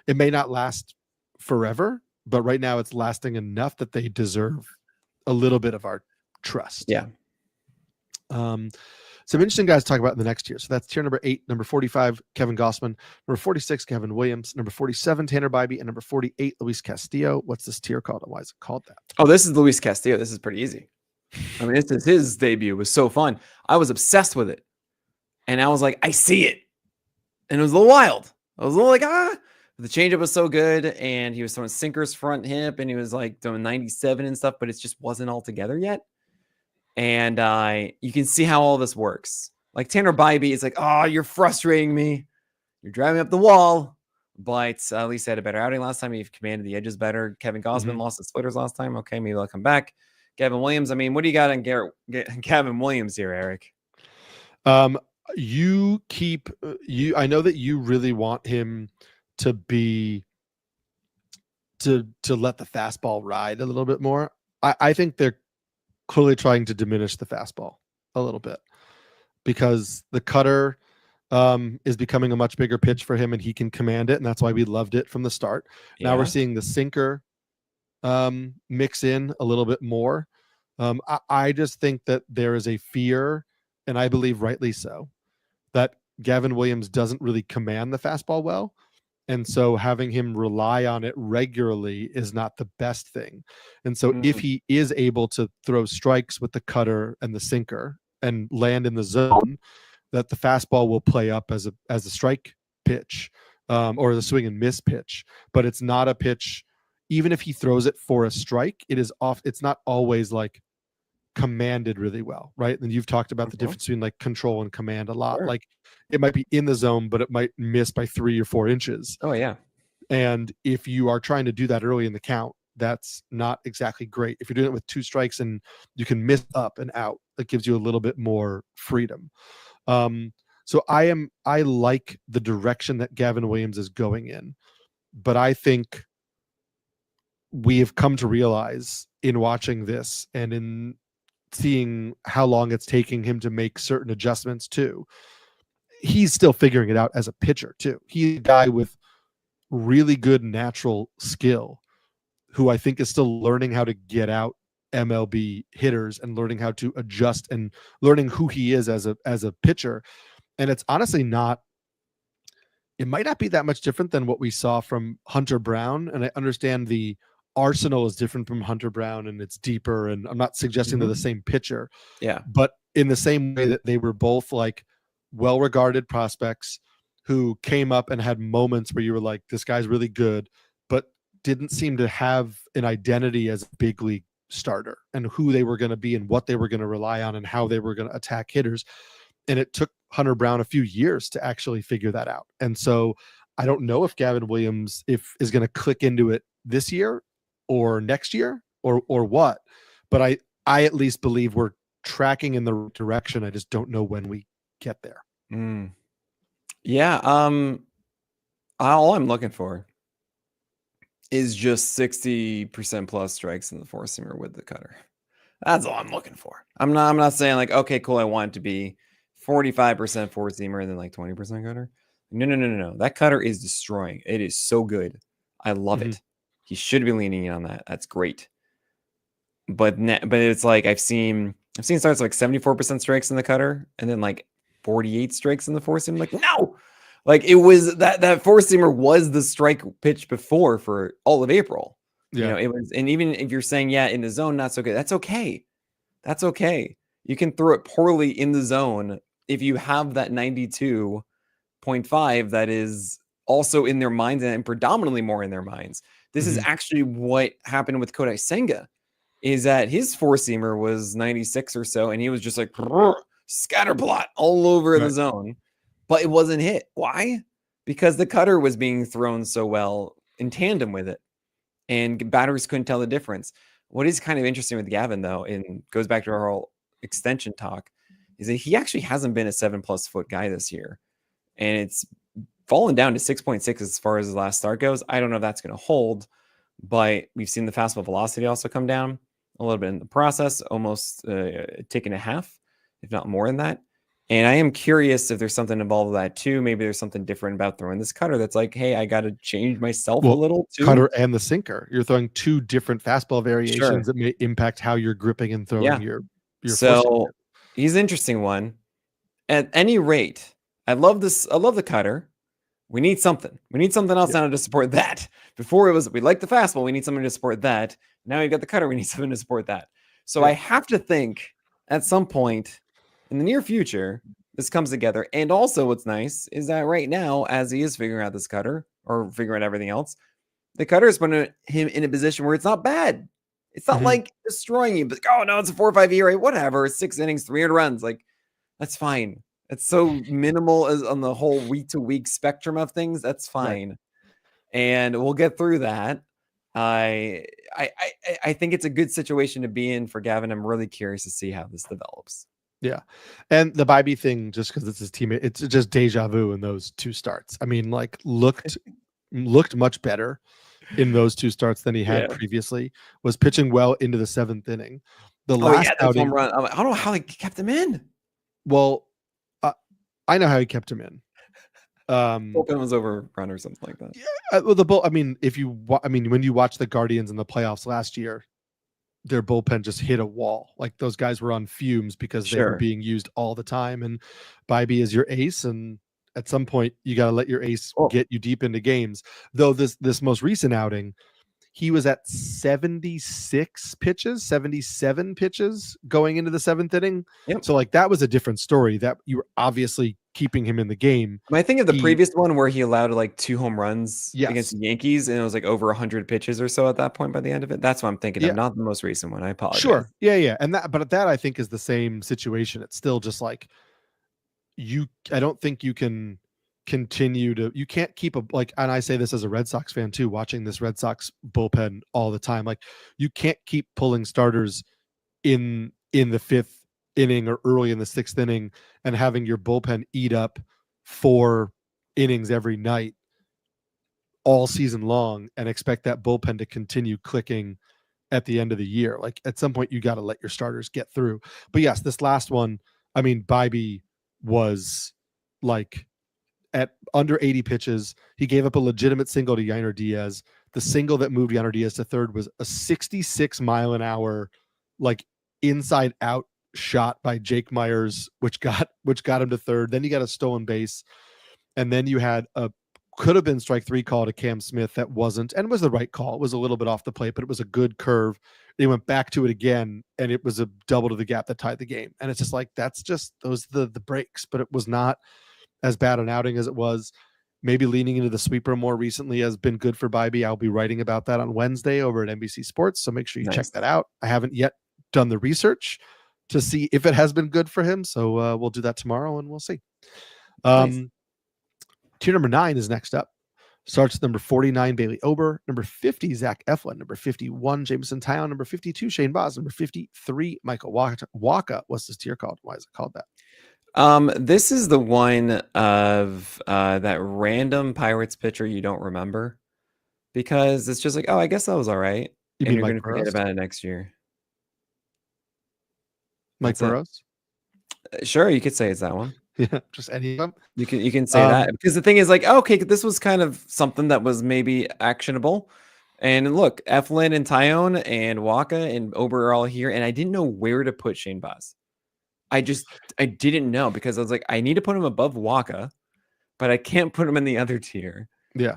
it may not last forever, but right now it's lasting enough that they deserve a little bit of our trust. Yeah. Some interesting guys to talk about in the next tier. So that's tier number 8, number 45, Kevin Gossman, number 46, Kevin Williams, number 47, Tanner Bybee, and number 48, Luis Castillo. What's this tier called? And why is it called that? Oh, this is Luis Castillo. This is pretty easy. I mean, this is his debut. It was so fun. I was obsessed with it. And I was like, I see it. And it was a little wild. I was a little like, the changeup was so good. And he was throwing sinkers front hip. And he was like doing 97 and stuff, but it just wasn't all together yet. And you can see how all this works. Like Tanner Bybee is like, oh, you're frustrating me. You're driving up the wall. But at least he had a better outing last time. He commanded the edges better. Kevin Gossman lost the splitters last time. Okay, maybe I'll come back. Gavin Williams. I mean, what do you got on Gavin Williams here, Eric? I know that you really want him to be to let the fastball ride a little bit more. I think they're clearly trying to diminish the fastball a little bit because the cutter is becoming a much bigger pitch for him and he can command it. And that's why we loved it from the start. Yeah. Now we're seeing the sinker mix in a little bit more. I just think that there is a fear, and I believe rightly so, that Gavin Williams doesn't really command the fastball well. And so having him rely on it regularly is not the best thing. And so if he is able to throw strikes with the cutter and the sinker and land in the zone, that the fastball will play up as a strike pitch or the swing and miss pitch. But it's not a pitch, even if he throws it for a strike, it's not always like commanded really well, right? And you've talked about the difference between like control and command a lot. Sure. Like it might be in the zone, but it might miss by 3 or 4 inches. Oh yeah. And if you are trying to do that early in the count, that's not exactly great. If you're doing it with 2 strikes and you can miss up and out, that gives you a little bit more freedom. So I like the direction that Gavin Williams is going in, but I think we have come to realize in watching this and in seeing how long it's taking him to make certain adjustments too, he's still figuring it out as a pitcher too. He's a guy with really good natural skill who I think is still learning how to get out MLB hitters and learning how to adjust and learning who he is as a pitcher. And it's honestly it might not be that much different than what we saw from Hunter Brown. And I understand the arsenal is different from Hunter Brown and it's deeper. And I'm not suggesting they're the same pitcher. Yeah. But in the same way that they were both like well-regarded prospects who came up and had moments where you were like, this guy's really good, but didn't seem to have an identity as a big league starter and who they were going to be and what they were going to rely on and how they were going to attack hitters. And it took Hunter Brown a few years to actually figure that out. And so I don't know if Gavin Williams is going to click into it this year or next year or what, but I at least believe we're tracking in the right direction. I just don't know when we get there. Yeah. All I'm looking for is just 60% plus strikes in the 4-seamer with the cutter. That's all I'm looking for. I'm not saying like, okay, cool, I want it to be 45% 4-seamer and then like 20% cutter. No. That cutter is destroying. It is so good. I love it. He should be leaning in on that. That's great. But it's like I've seen starts like 74% strikes in the cutter and then like 48 strikes in the four seam. Like, no, like it was that four seamer was the strike pitch before for all of April. You know, it was, and even if you're saying, yeah, in the zone, not so good, that's okay. That's okay. You can throw it poorly in the zone if you have that 92.5 that is also in their minds and predominantly more in their minds. This is actually what happened with Kodai Senga, is that his four-seamer was 96 or so, and he was just like scatterplot all over the zone, but it wasn't hit. Why? Because the cutter was being thrown so well in tandem with it, and batters couldn't tell the difference. What is kind of interesting with Gavin, though, and goes back to our whole extension talk, is that he actually hasn't been a 7+ foot guy this year, and it's fallen down to 6.6 as far as his last start goes. I don't know if that's going to hold, but we've seen the fastball velocity also come down a little bit in the process, almost a tick and a half, if not more than that. And I am curious if there's something involved with that too. Maybe there's something different about throwing this cutter that's like, hey, I got to change myself a little too. Cutter and the sinker. You're throwing two different fastball variations that may impact how you're gripping and throwing your So he's an interesting one. At any rate, I love this. I love the cutter. We need something. We need something else now to support that. Before it was, we like the fastball. We need something to support that. Now we've got the cutter. We need something to support that. So I have to think at some point in the near future, this comes together. And also what's nice is that right now, as he is figuring out this cutter or figuring out everything else, the cutter is putting him in a position where it's not bad. It's not like destroying you, but oh no, it's a 4.5 ERA, whatever. 6 innings, 300 runs. Like, that's fine. It's so minimal as on the whole week to week spectrum of things. That's fine. And we'll get through that. I think it's a good situation to be in for Gavin. I'm really curious to see how this develops. Yeah. And the Bibee thing, just because it's his teammate, it's just deja vu in those two starts. I mean, like looked much better in those two starts than he had previously, was pitching well into the 7th inning. The last outing, home run. I don't know how they kept him in. Well, I know how he kept him in. Bullpen was overrun or something like that. Yeah, well, I mean, when you watch the Guardians in the playoffs last year, their bullpen just hit a wall. Like those guys were on fumes because they were being used all the time. And Bibee is your ace, and at some point you got to let your ace get you deep into games. Though this most recent outing, he was at 76 pitches, 77 pitches going into the 7th inning. So like that was a different story, that you were obviously keeping him in the game. I think of the previous one where he allowed like 2 home runs against the Yankees, and it was like over 100 pitches or so at that point by the end of it. That's what I'm thinking of, not the most recent one. I apologize. Sure. Yeah. And that I think is the same situation. It's still just like I don't think you can continue to, you can't keep and I say this as a Red Sox fan too, watching this Red Sox bullpen all the time. Like you can't keep pulling starters in the 5th inning or early in the 6th inning and having your bullpen eat up 4 innings every night all season long and expect that bullpen to continue clicking at the end of the year. Like at some point you got to let your starters get through. But yes, this last one, I mean, Bibee was like at under 80 pitches. He gave up a legitimate single to Yainer Diaz. The single that moved Yainer Diaz to third was a 66 mile an hour, like inside out shot by Jake Myers, which got him to third. Then you got a stolen base. And then you had could have been strike 3 call to Cam Smith. That wasn't, and was the right call. It was a little bit off the plate, but it was a good curve. They went back to it again, and it was a double to the gap that tied the game. And it's just like, that's just those the breaks, but it was not as bad an outing as it was. Maybe leaning into the sweeper more recently has been good for Bibee. I'll be writing about that on Wednesday over at NBC Sports, so make sure you check that out. I haven't yet done the research to see if it has been good for him, so we'll do that tomorrow and we'll see. Tier number 9 is next up. Starts number 49, Bailey Ober. Number 50, Zach Eflin. Number 51, Jameson Taillon. Number 52, Shane Baz. Number 53, Michael Wacha. What's this tier called? Why is it called that? This is the one of that random Pirates pitcher you don't remember, because it's just like, oh, I guess that was all right. You're going to forget about it next year. Mike Burrows? Sure, you could say it's that one. Yeah, just any of them. You can say that, because the thing is like, okay, this was kind of something that was maybe actionable. And look, Eflin and Taillon and Wacha and Ober are all here, and I didn't know where to put Shane Baz. I didn't know because I was like, I need to put him above Waka, but I can't put him in the other tier. Yeah.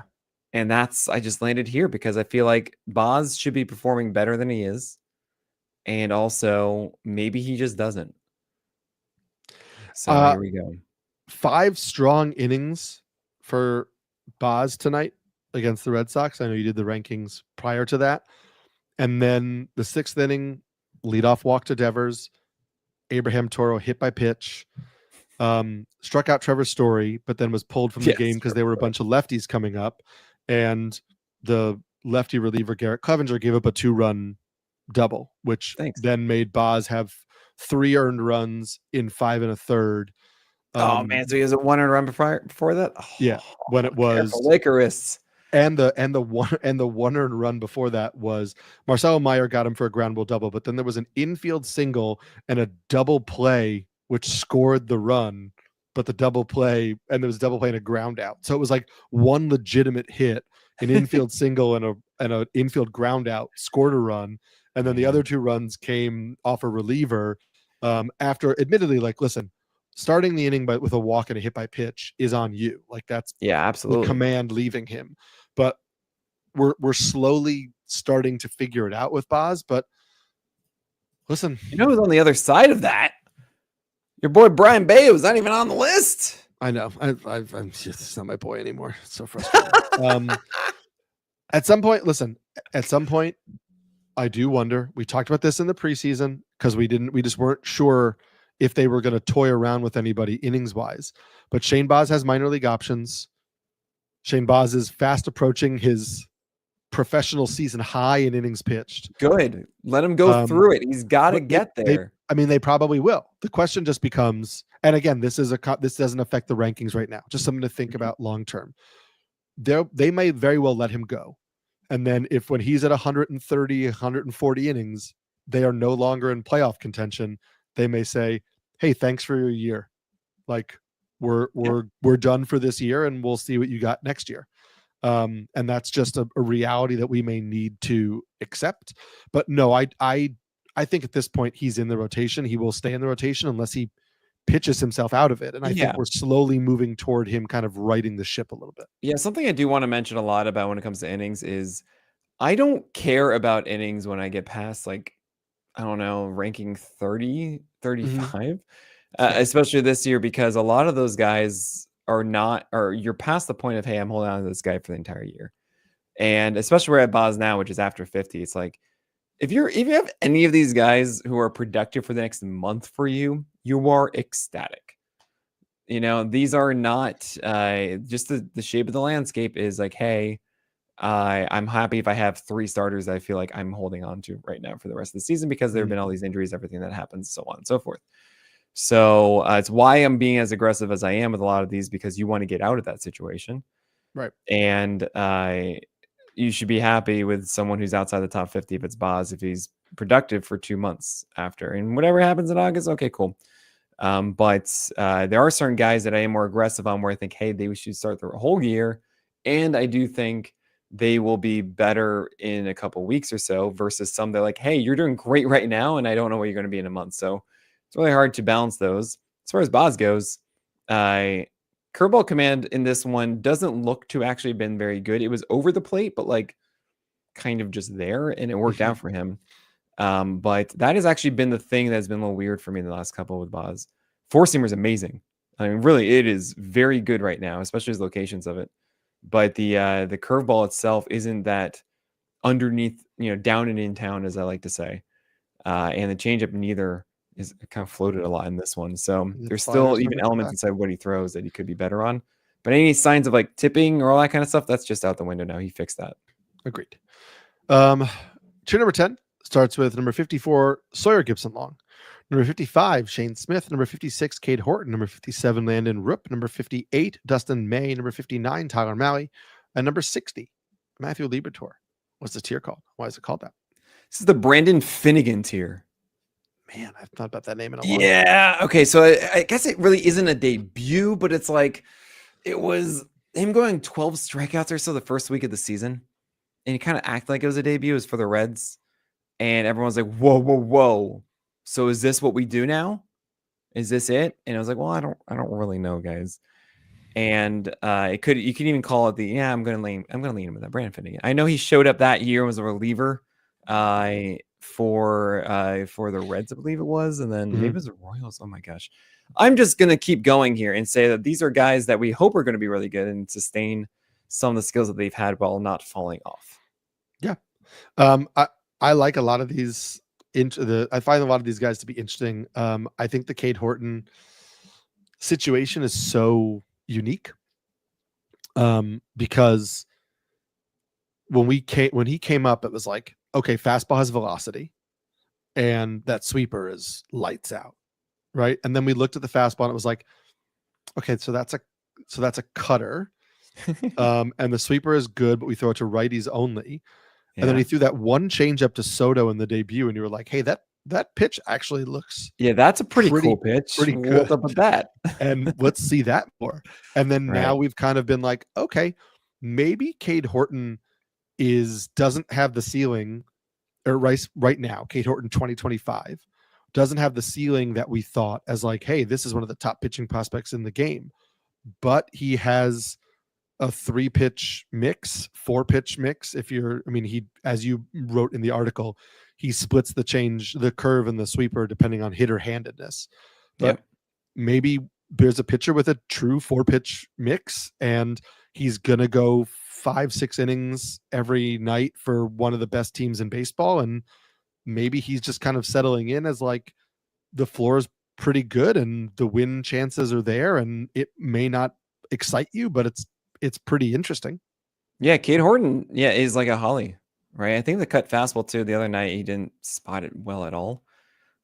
And I just landed here because I feel like Boz should be performing better than he is. And also, maybe he just doesn't. So here we go. 5 strong innings for Boz tonight against the Red Sox. I know you did the rankings prior to that. And then the 6th inning, leadoff walk to Devers. Abraham Toro hit by pitch. Struck out Trevor Story, but then was pulled from the game because there were a bunch of lefties coming up. And the lefty reliever, Garrett Clevenger, gave up a 2-run double, which then made Boz have 3 earned runs in 5 1/3. Oh man, so he has a 1 earned run before that. Oh, yeah, when it was Lakerists. And the 1 earned run before that was Marcelo Meyer got him for a ground ball double, but then there was an infield single and a double play which scored the run, but the double play and there was a double play and a ground out. So it was like one legitimate hit, an infield single and an infield ground out scored a run, and then the other 2 runs came off a reliever. After admittedly, like, listen, starting the inning with a walk and a hit by pitch is on you. Like that's absolutely the command leaving him. But we're slowly starting to figure it out with Boz. But listen, you know who's on the other side of that? Your boy Brian Bay was not even on the list. I know. I'm just not my boy anymore. It's so frustrating. At some point, I do wonder. We talked about this in the preseason because we just weren't sure if they were going to toy around with anybody innings wise. But Shane Boz has minor league options. Shane Boz is fast approaching his professional season high in innings pitched. Good. Let him go through it. He's got to get there. They probably will. The question just becomes, and again, this doesn't affect the rankings right now. Just something to think about long term. They may very well let him go. And then when he's at 130, 140 innings, they are no longer in playoff contention. They may say, "Hey, thanks for your year. Like we're done for this year, and we'll see what you got next year." And that's just a reality that we may need to accept. But no, I think at this point he's in the rotation. He will stay in the rotation unless he pitches himself out of it. And I think we're slowly moving toward him kind of righting the ship a little bit. Yeah, something I do want to mention a lot about when it comes to innings is I don't care about innings when I get past, like, I don't know, ranking 30, 35, especially this year, because a lot of those guys you're past the point of, hey, I'm holding on to this guy for the entire year. And especially we're at Boz now, which is after 50. It's like, if you have any of these guys who are productive for the next month for you, you are ecstatic. You know, these are not just the shape of the landscape is like, hey, I'm happy if I have 3 starters that I feel like I'm holding on to right now for the rest of the season because there have been all these injuries, everything that happens, so on and so forth. So it's why I'm being as aggressive as I am with a lot of these, because you want to get out of that situation. Right. And you should be happy with someone who's outside the top 50 if it's Boz, if he's productive for 2 months after. And whatever happens in August, okay, cool. But there are certain guys that I am more aggressive on where I think, hey, they should start the whole year. And I do think they will be better in a couple weeks or so versus some that are like, hey, you're doing great right now, and I don't know where you're going to be in a month. So it's really hard to balance those. As far as Boz goes, curveball command in this one doesn't look to actually have been very good. It was over the plate, but like kind of just there, and it worked out for him. But that has actually been the thing that's been a little weird for me in the last couple with Boz. Four-seamer is amazing. I mean, really, it is very good right now, especially his locations of it. But the curveball itself isn't that underneath, down and in town, as I like to say. And the changeup neither is kind of floated a lot in this one. So there's still even elements inside what he throws that he could be better on. But any signs of like tipping or all that kind of stuff, that's just out the window now. He fixed that. Agreed. Tier number 10 starts with number 54, Sawyer Gibson-Long. Number 55, Shane Smith. Number 56, Cade Horton. Number 57, Landon Rupp. Number 58, Dustin May. Number 59, Tyler Mahle. And number 60, Matthew Liberatore. What's the tier called? Why is it called that? This is the Brandon Finnegan tier. Man, I've thought about that name in a while. Yeah. Okay. So I guess it really isn't a debut, but it's like it was him going 12 strikeouts or so the first week of the season. And he kind of acted like it was a debut. It was for the Reds. And everyone's like, whoa, whoa, whoa. So is this what we do now? Is this it? And I was like, well, I don't really know, guys. And you could even call it the I'm gonna lean him with that Brandon Finnegan. I know he showed up that year and was a reliever for the Reds, I believe it was, and then maybe it was the Royals. Oh my gosh. I'm just gonna keep going here and say that these are guys that we hope are going to be really good and sustain some of the skills that they've had while not falling off. Yeah. I like a lot of these I find a lot of these guys to be interesting. I think the Cade Horton situation is so unique. Because when he came up, it was like, okay, fastball has velocity and that sweeper is lights out. Right. And then we looked at the fastball and it was like, okay, so that's a cutter. And the sweeper is good, but we throw it to righties only. Yeah. And then he threw that one changeup to Soto in the debut, and you were like, hey, that pitch actually looks that's a pretty cool pitch. Pretty good. What's up with that? And let's see that more. And then now we've kind of been like, okay, maybe Cade Horton doesn't have the ceiling, or right now, Cade Horton 2025 doesn't have the ceiling that we thought as like, hey, this is one of the top pitching prospects in the game. But he has a 3-pitch mix, 4-pitch mix. He, as you wrote in the article, he splits the curve and the sweeper depending on hitter handedness. But maybe there's a pitcher with a true 4-pitch mix and he's going to go 5-6 innings every night for one of the best teams in baseball. And maybe he's just kind of settling in as like the floor is pretty good and the win chances are there, and it may not excite you, but it's pretty interesting. Yeah, Cade Horton, is like a Holly, right? I think the cut fastball too. The other night he didn't spot it well at all,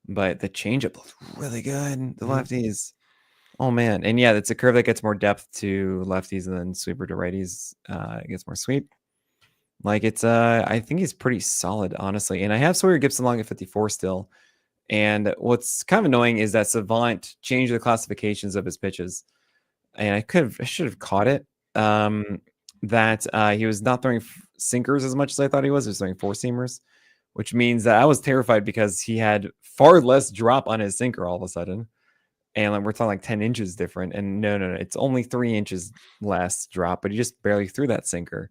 but the changeup looked really good. The lefties, oh man, and it's a curve that gets more depth to lefties and then sweeper to righties. It gets more sweep. Like I think he's pretty solid, honestly. And I have Sawyer Gipson long at 54 still. And what's kind of annoying is that Savant changed the classifications of his pitches, and I should have caught it. That he was not throwing sinkers as much as I thought he was. He was throwing 4-seamers, which means that I was terrified because he had far less drop on his sinker all of a sudden. And we're talking like 10 inches different. And no, it's only 3 inches less drop, but he just barely threw that sinker.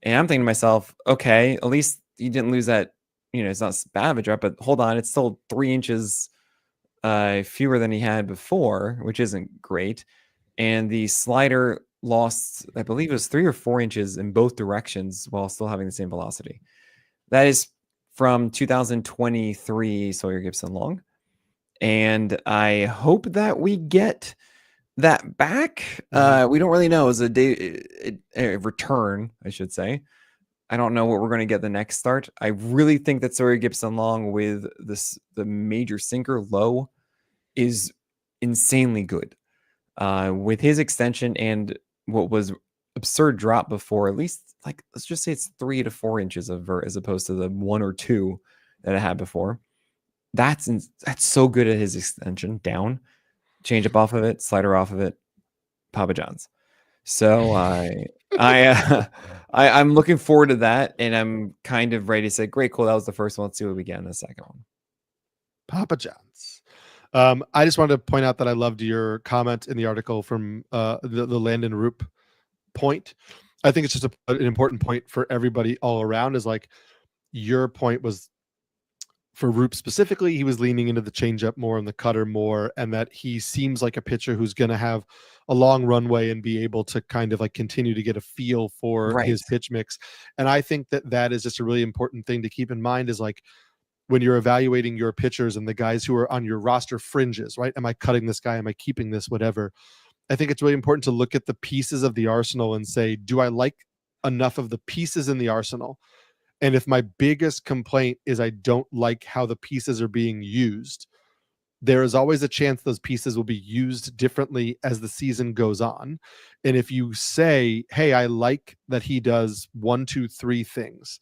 And I'm thinking to myself, okay, at least he didn't lose that. It's not bad of a drop, but hold on, it's still 3 inches fewer than he had before, which isn't great. And the slider lost, I believe it was 3 or 4 inches in both directions while still having the same velocity. That is from 2023 Sawyer Gipson long. And I hope that we get that back. We don't really know. It's a return, I should say. I don't know what we're going to get the next start. I really think that Sawyer Gipson long with the major sinker low is insanely good. With his extension and what was absurd drop before, at least let's just say it's 3 to 4 inches of vert as opposed to the 1 or 2 that I had before. That's so good at his extension down, change up off of it, slider off of it, Papa John's. So I'm looking forward to that, and I'm kind of ready to say, great, cool. That was the first one. Let's see what we get in the second one. Papa John's. I just wanted to point out that I loved your comment in the article from the Landon Roop point. I think it's just an important point for everybody all around. Is like your point was for Roop specifically, he was leaning into the changeup more and the cutter more, and that he seems like a pitcher who's going to have a long runway and be able to kind of continue to get a feel for his pitch mix. And I think that is just a really important thing to keep in mind is when you're evaluating your pitchers and the guys who are on your roster fringes, right? Am I cutting this guy? Am I keeping this? Whatever. I think it's really important to look at the pieces of the arsenal and say, do I like enough of the pieces in the arsenal? And if my biggest complaint is I don't like how the pieces are being used, there is always a chance those pieces will be used differently as the season goes on. And if you say, hey, I like that he does 1, 2, 3 things,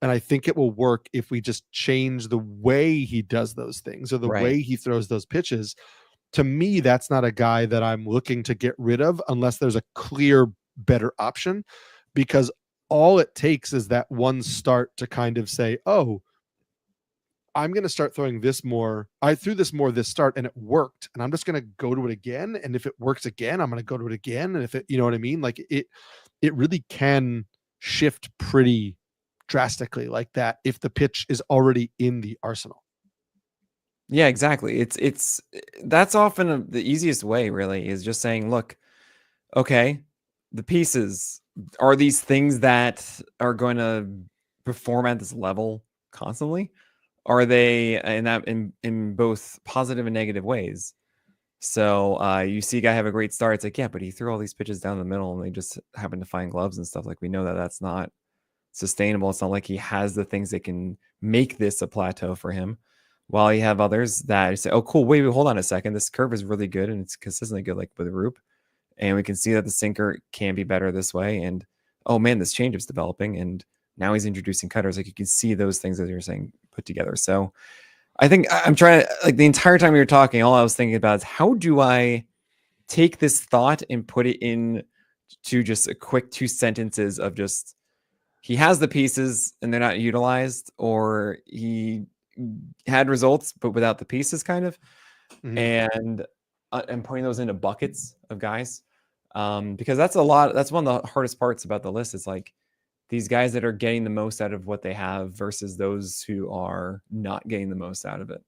and I think it will work if we just change the way he does those things or the way he throws those pitches, to me, that's not a guy that I'm looking to get rid of unless there's a clear, better option, because all it takes is that one start to kind of say, oh, I'm going to start throwing this more. I threw this more this start and it worked. And I'm just going to go to it again. And if it works again, I'm going to go to it again. And if it, you know what I mean? Like it really can shift pretty drastically like that if the pitch is already in the arsenal. Yeah, exactly. It's that's often the easiest way, really, is just saying, look, okay, the pieces are these things that are going to perform at this level constantly. Are they in both positive and negative ways? So you see a guy have a great start. It's like, yeah, but he threw all these pitches down the middle and they just happen to find gloves and stuff. Like, we know that that's not sustainable. It's not like he has the things that can make this a plateau for him. While you have others that say, oh, cool, wait, hold on a second. This curve is really good and it's consistently good, like with Roop. And we can see that the sinker can be better this way. And oh man, this changeup's developing. And now he's introducing cutters. Like, you can see those things that you're saying put together. So I think I'm trying to, like, the entire time we were talking, all I was thinking about is, how do I take this thought and put it in to just a quick 2 sentences of just, he has the pieces and they're not utilized, or he had results but without the pieces, kind of. And putting those into buckets of guys, because that's one of the hardest parts about the list. Is like these guys that are getting the most out of what they have versus those who are not getting the most out of it,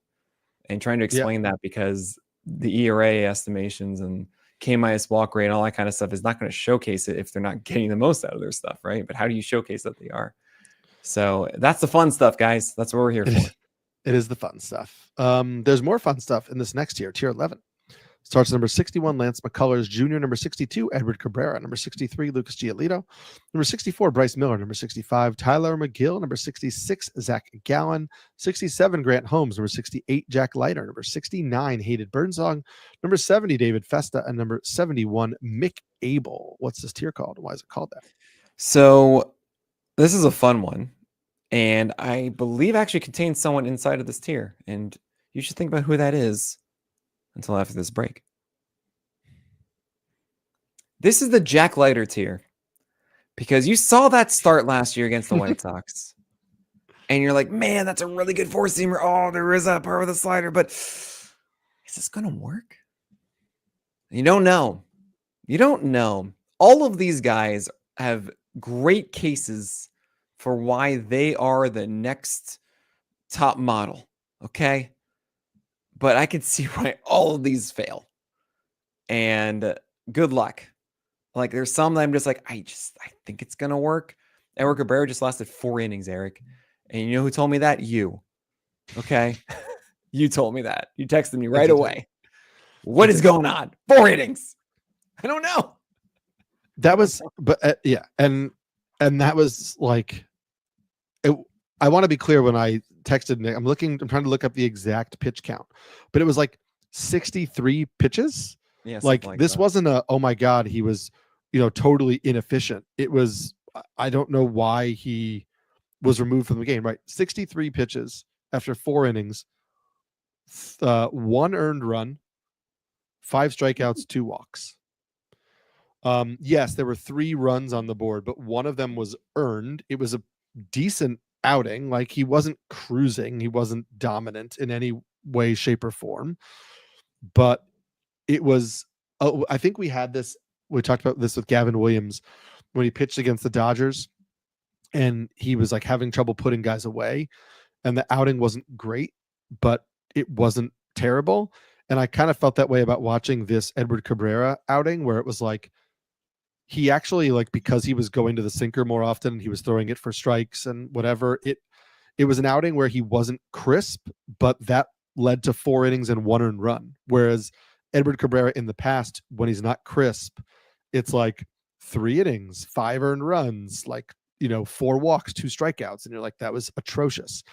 and trying to explain that, because the ERA estimations and K- walk rate and all that kind of stuff is not going to showcase it if they're not getting the most out of their stuff, right? But how do you showcase that they are? So that's the fun stuff, guys. That's what we're here for. It is the fun stuff. There's more fun stuff in this next tier, tier 11. Starts number 61, Lance McCullers Jr., number 62, Edward Cabrera, number 63, Lucas Giolito, number 64, Bryce Miller, number 65, Tyler McGill, number 66, Zach Gallen, 67, Grant Holmes, number 68, Jack Leiter, number 69, Hayden Birdsong, number 70, David Festa, and number 71, Mick Abel. What's this tier called? Why is it called that? So this is a fun one, and I believe actually contains someone inside of this tier, and you should think about who that is until after this break. This is the Jack Leiter tier, because you saw that start last year against the White Sox, and you're like, man, that's a really good four-seamer. Oh, there is that part with the slider, but is this going to work? You don't know. You don't know. All of these guys have great cases for why they are the next top model, okay? But I can see why all of these fail. And good luck. Like, there's some that I'm just like, I think it's going to work. Edward Cabrera just lasted 4 innings, Eric. And you know who told me that? You. Okay? You told me that. You texted me right away. What is going on? 4 innings. I don't know. That was, but yeah. And that was like, I want to be clear when I texted Nick, I'm trying to look up the exact pitch count, but it was like 63 pitches. Yeah. Like this wasn't oh my God, he was, totally inefficient. It was, I don't know why he was removed from the game, right? 63 pitches after 4 innings, 1 earned run, 5 strikeouts, 2 walks. Yes, there were 3 runs on the board, but one of them was earned. It was a decent outing. Like, he wasn't cruising. He wasn't dominant in any way, shape, or form. But it was, I think we talked about this with Gavin Williams when he pitched against the Dodgers, and he was like having trouble putting guys away, and the outing wasn't great, but it wasn't terrible. And I kind of felt that way about watching this Edward Cabrera outing, where it was like, he actually, like, because he was going to the sinker more often and he was throwing it for strikes and whatever, it was an outing where he wasn't crisp, but that led to 4 innings and 1 earned run. Whereas Edward Cabrera in the past, when he's not crisp, it's like 3 innings, 5 earned runs, like, 4 walks, 2 strikeouts. And you're like, that was atrocious.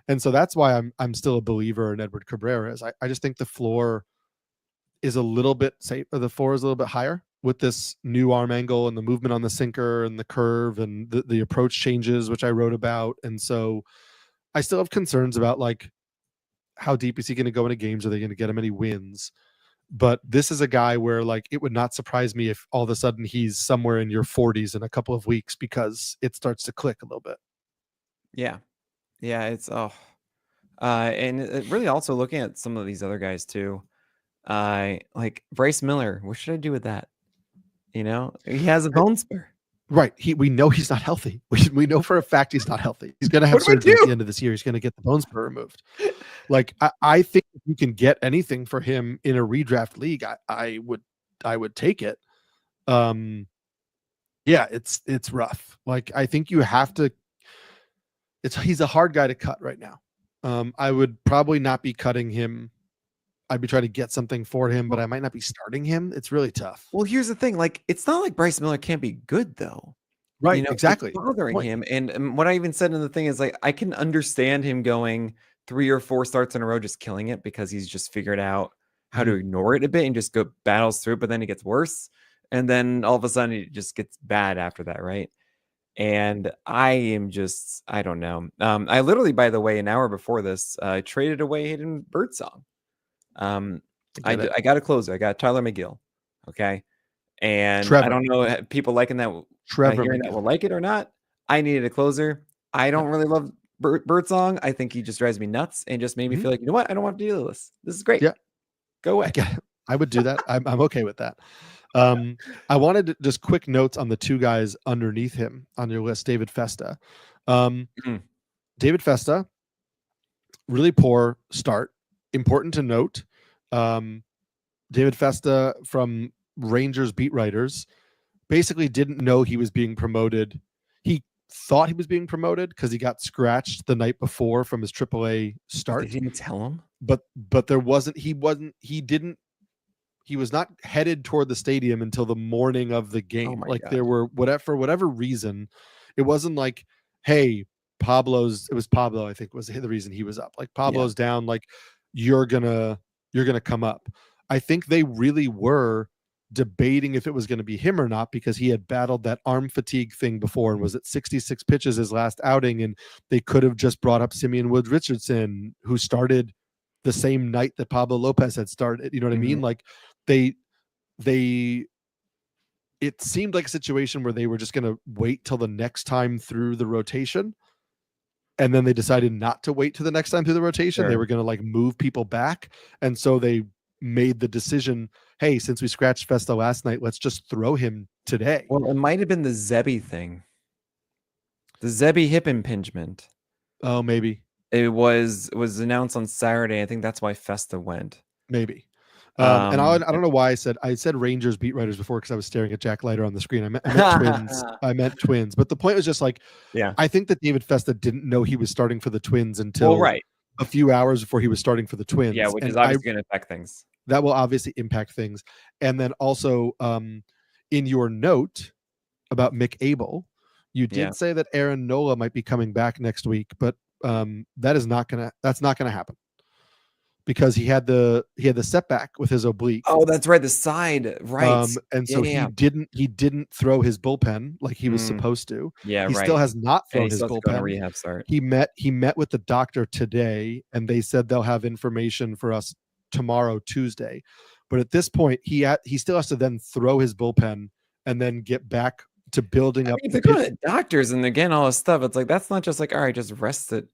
And so that's why I'm still a believer in Edward Cabrera. I just think the floor is a little bit safe, or the floor is a little bit higher with this new arm angle and the movement on the sinker and the curve and the approach changes, which I wrote about. And so I still have concerns about, like, how deep is he going to go into games? Are they going to get him any wins? But this is a guy where, like, it would not surprise me if all of a sudden he's somewhere in your 40s in a couple of weeks, because it starts to click a little bit. Yeah. Yeah. It's, And really also looking at some of these other guys too. Like Bryce Miller, what should I do with that? You know, he has a bone spur. Right. We know he's not healthy. We know for a fact he's not healthy. He's going to have What do I surgery at the do? end of this year. He's going to get the bone spur removed. Like I think if you can get anything for him in a redraft league, I would take it. Yeah, it's rough. Like I think you have to. He's a hard guy to cut right now. I would probably not be cutting him. I'd be trying to get something for him, but I might not be starting him. It's really tough. Well, here's the thing. Like, it's not like Bryce Miller can't be good, though. Right, You know, exactly. it's bothering him. And what I even said in the thing is, like, I can understand him going 3 or 4 starts in a row, just killing it because he's just figured out how to ignore it a bit and just go battles through it, but then it gets worse. And then all of a sudden it just gets bad after that, right? And I am just, I don't know. I literally, by the way, an hour before this, traded away Hayden Birdsong. I got a closer. I got Tyler McGill. Okay. And Trevor. I don't know people liking that. Trevor hearing that will like it or not. I needed a closer. I don't really love Birdsong. I think he just drives me nuts and just made me feel like, you know what? I don't want to deal with this. This is great. Yeah. Go away. I would do that. I'm okay with that. I wanted to just quick notes on the 2 guys underneath him on your list, David Festa. David Festa, really poor start. Important to note. David Festa from Rangers beat writers basically didn't know he was being promoted. He thought he was being promoted because he got scratched the night before from his AAA start. They didn't tell him, but there wasn't. He was not headed toward the stadium until the morning of the game. God. There were for whatever reason, it wasn't like, hey, it was Pablo, I think was the reason he was up. Like Pablo's down, like you're gonna come up. I think they really were debating if it was going to be him or not because he had battled that arm fatigue thing before and was at 66 pitches his last outing, and they could have just brought up Simeon Woods Richardson, who started the same night that Pablo Lopez had started. You know what I mean? Like it seemed like a situation where they were just going to wait till the next time through the rotation. And then they decided not to wait till the next time through the rotation. Sure. They were going to like move people back. And so they made the decision, hey, since we scratched Festa last night, let's just throw him today. Well, it might have been the Zebby thing. The Zebby hip impingement. Oh, maybe. It was announced on Saturday. I think that's why Festa went. Maybe. And I don't know why I said Rangers beat writers before because I was staring at Jack Leiter on the screen. I meant Twins. I meant Twins. But the point was just like, I think that David Festa didn't know he was starting for the Twins until a few hours before he was starting for the Twins. Yeah, which is obviously going to affect things. That will obviously impact things. And then also in your note about Mick Abel, you did say that Aaron Nola might be coming back next week, but that's not gonna happen. Because he had the setback with his oblique. Oh, that's right, the side, right? And so he didn't throw his bullpen like he was supposed to. Yeah, he still has not thrown his bullpen. Rehab start. He met with the doctor today, and they said they'll have information for us tomorrow, Tuesday. But at this point, he still has to then throw his bullpen and then get back to building up. If they're going to doctors and again all this stuff, it's like that's not just like all right, just rest it,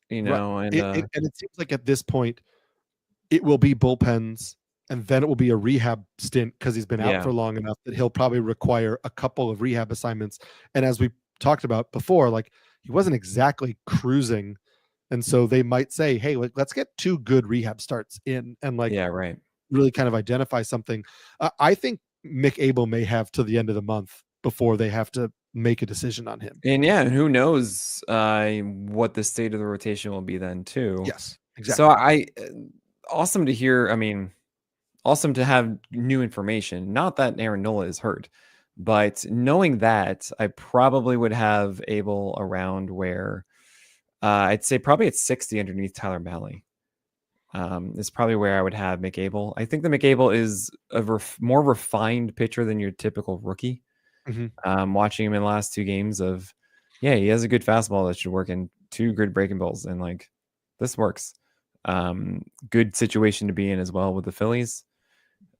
you know. Right. And and it seems like at this point, it will be bullpens, and then it will be a rehab stint because he's been out for long enough that he'll probably require a couple of rehab assignments. And as we talked about before, like he wasn't exactly cruising, and so they might say, "Hey, let's get 2 good rehab starts in," and really kind of identify something. I think Mick Abel may have to the end of the month before they have to make a decision on him. And who knows what the state of the rotation will be then too. Yes, exactly. So awesome to hear. I mean, awesome to have new information. Not that Aaron Nola is hurt, but knowing that, I probably would have Abel around where I'd say probably at 60 underneath Tyler Mahle. Is probably where I would have Mick Abel. I think that Mick Abel is a more refined pitcher than your typical rookie. Watching him in the last 2 games he has a good fastball that should work in 2 good breaking balls, and like this works. Good situation to be in as well with the Phillies.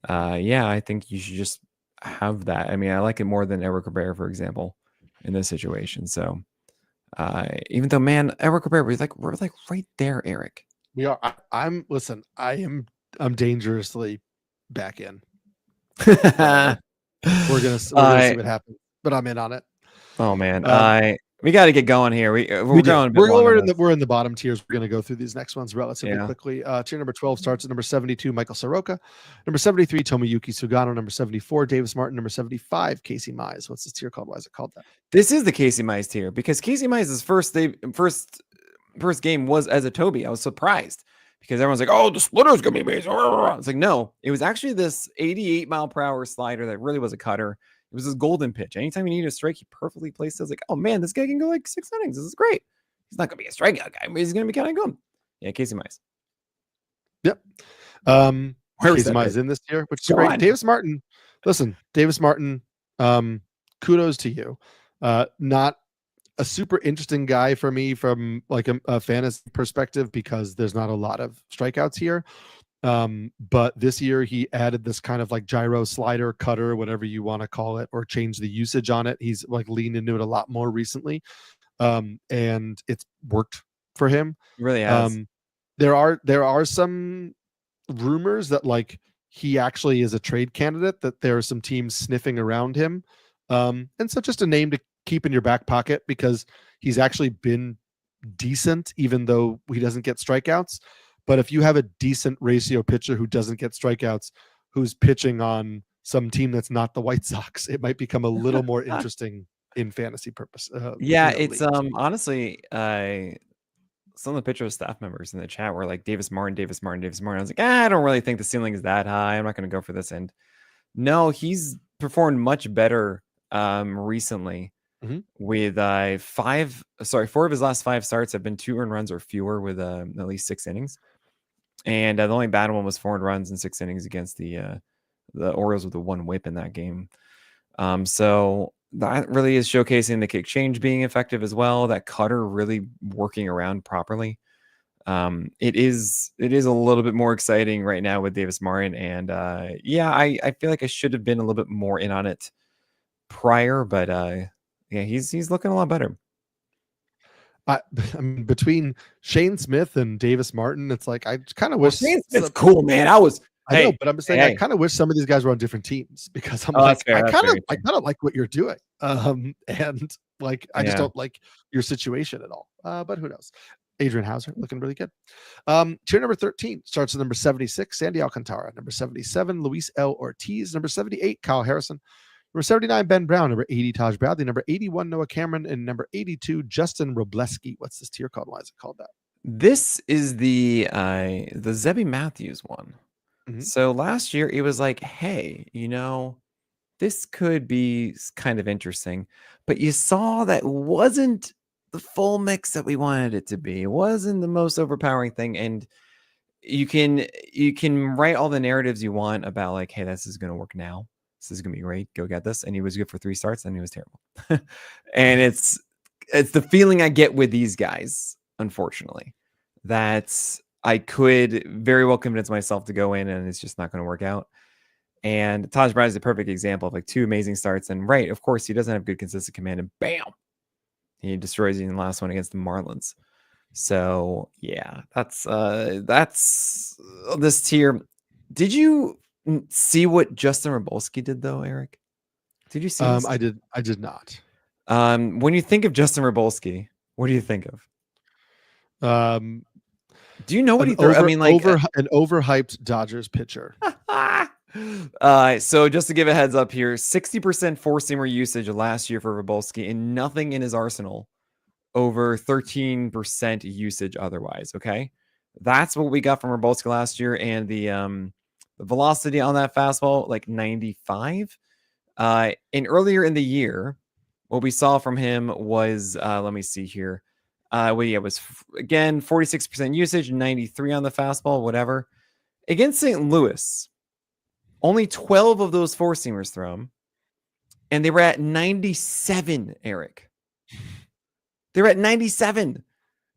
I think you should just have that. I mean, I like it more than Eric Cabrera, for example, in this situation. So even though, man, Eric Cabrera, we're like right there, Eric. We are. I'm dangerously back in. uh, We're gonna see what happens, but I'm in on it. Oh man, Um, we got to get going here. We're going a bit long on this. We're in the bottom tiers. We're going to go through these next ones relatively Yeah. quickly. Tier number 12 starts at number 72, Michael Soroka. Number 73, Tomoyuki Sugano. Number 74, Davis Martin. Number 75, Casey Mize. What's this tier called? Why is it called that? This is the Casey Mize tier because Casey Mize's first game was as a Toby. I was surprised because everyone's like, "Oh, the splitter's gonna be amazing." It's like, no, it was actually this 88-mile-per-hour slider that really was a cutter. It was his golden pitch. Anytime you need a strike, he perfectly placed it. I was like, oh man, this guy can go like 6 innings. This is great. He's not gonna be a strikeout guy, but he's gonna be kind of good. Yeah, Casey Mize. Yep. Casey Mize in this tier, which is great. Davis Martin. Listen, Davis Martin. Kudos to you. Not a super interesting guy for me from like a fantasy perspective because there's not a lot of strikeouts here. But this year he added this kind of like gyro slider, cutter, whatever you want to call it, or change the usage on it. He's like leaned into it a lot more recently. And it's worked for him. It really has. There are some rumors that like he actually is a trade candidate, that there are some teams sniffing around him. And so just a name to keep in your back pocket because he's actually been decent, even though he doesn't get strikeouts. But if you have a decent ratio pitcher who doesn't get strikeouts, who's pitching on some team that's not the White Sox, it might become a little more interesting in fantasy purpose. It's honestly, some of the pitcher staff members in the chat were like Davis Martin. I was like, I don't really think the ceiling is that high. I'm not going to go for this. And no, he's performed much better recently. With 4 of his last 5 starts have been 2 earned runs or fewer with at least 6 innings. And the only bad one was 4 earned runs in 6 innings against the Orioles with the 1 whip in that game. So that really is showcasing the kick change being effective as well. That cutter really working around properly. It is a little bit more exciting right now with Davis Martin. And I feel like I should have been a little bit more in on it prior, but yeah, he's looking a lot better. I mean, between Shane Smith and Davis Martin, it's like I kind of wish Shane Smith's cool, man. I know, but I'm just saying I kind of wish some of these guys were on different teams because I'm I kind of like what you're doing. And like I just don't like your situation at all. But who knows? Adrian Hauser looking really good. Tier number 13 starts with number 76, Sandy Alcantara. Number 77, Luis L. Ortiz. Number 78, Kyle Harrison. Number 79, Ben Brown. Number 80, Taj Bradley. Number 81, Noah Cameron. And number 82, Justin Robleski. What's this tier called? Why is it called that? This is the Zebby Matthews one. So last year it was like, hey, this could be kind of interesting. But you saw that wasn't the full mix that we wanted it to be. It wasn't the most overpowering thing. And you can write all the narratives you want about like, hey, this is going to work now. This is going to be great. Go get this. And he was good for 3 starts, and he was terrible. And it's the feeling I get with these guys, unfortunately, that I could very well convince myself to go in and it's just not going to work out. And Taj Bradley is a perfect example of like 2 amazing starts. And right, of course, he doesn't have good consistent command, and bam, he destroys you in the last one against the Marlins. So yeah, that's this tier. Did you see what Justin Robleski did though, Eric? Did you see this? I did not. When you think of Justin Robleski, what do you think of? Do you know what he threw? I mean, like an overhyped Dodgers pitcher. So just to give a heads up here, 60% four-seamer usage last year for Robleski, and nothing in his arsenal over 13% usage otherwise. Okay, that's what we got from Robleski last year, and the velocity on that fastball like 95. And earlier in the year, what we saw from him was let me see here. It was again 46% usage, 93 on the fastball, whatever. Against St. Louis, only 12 of those four-seamers thrown, and they were at 97, Eric. They were at 97,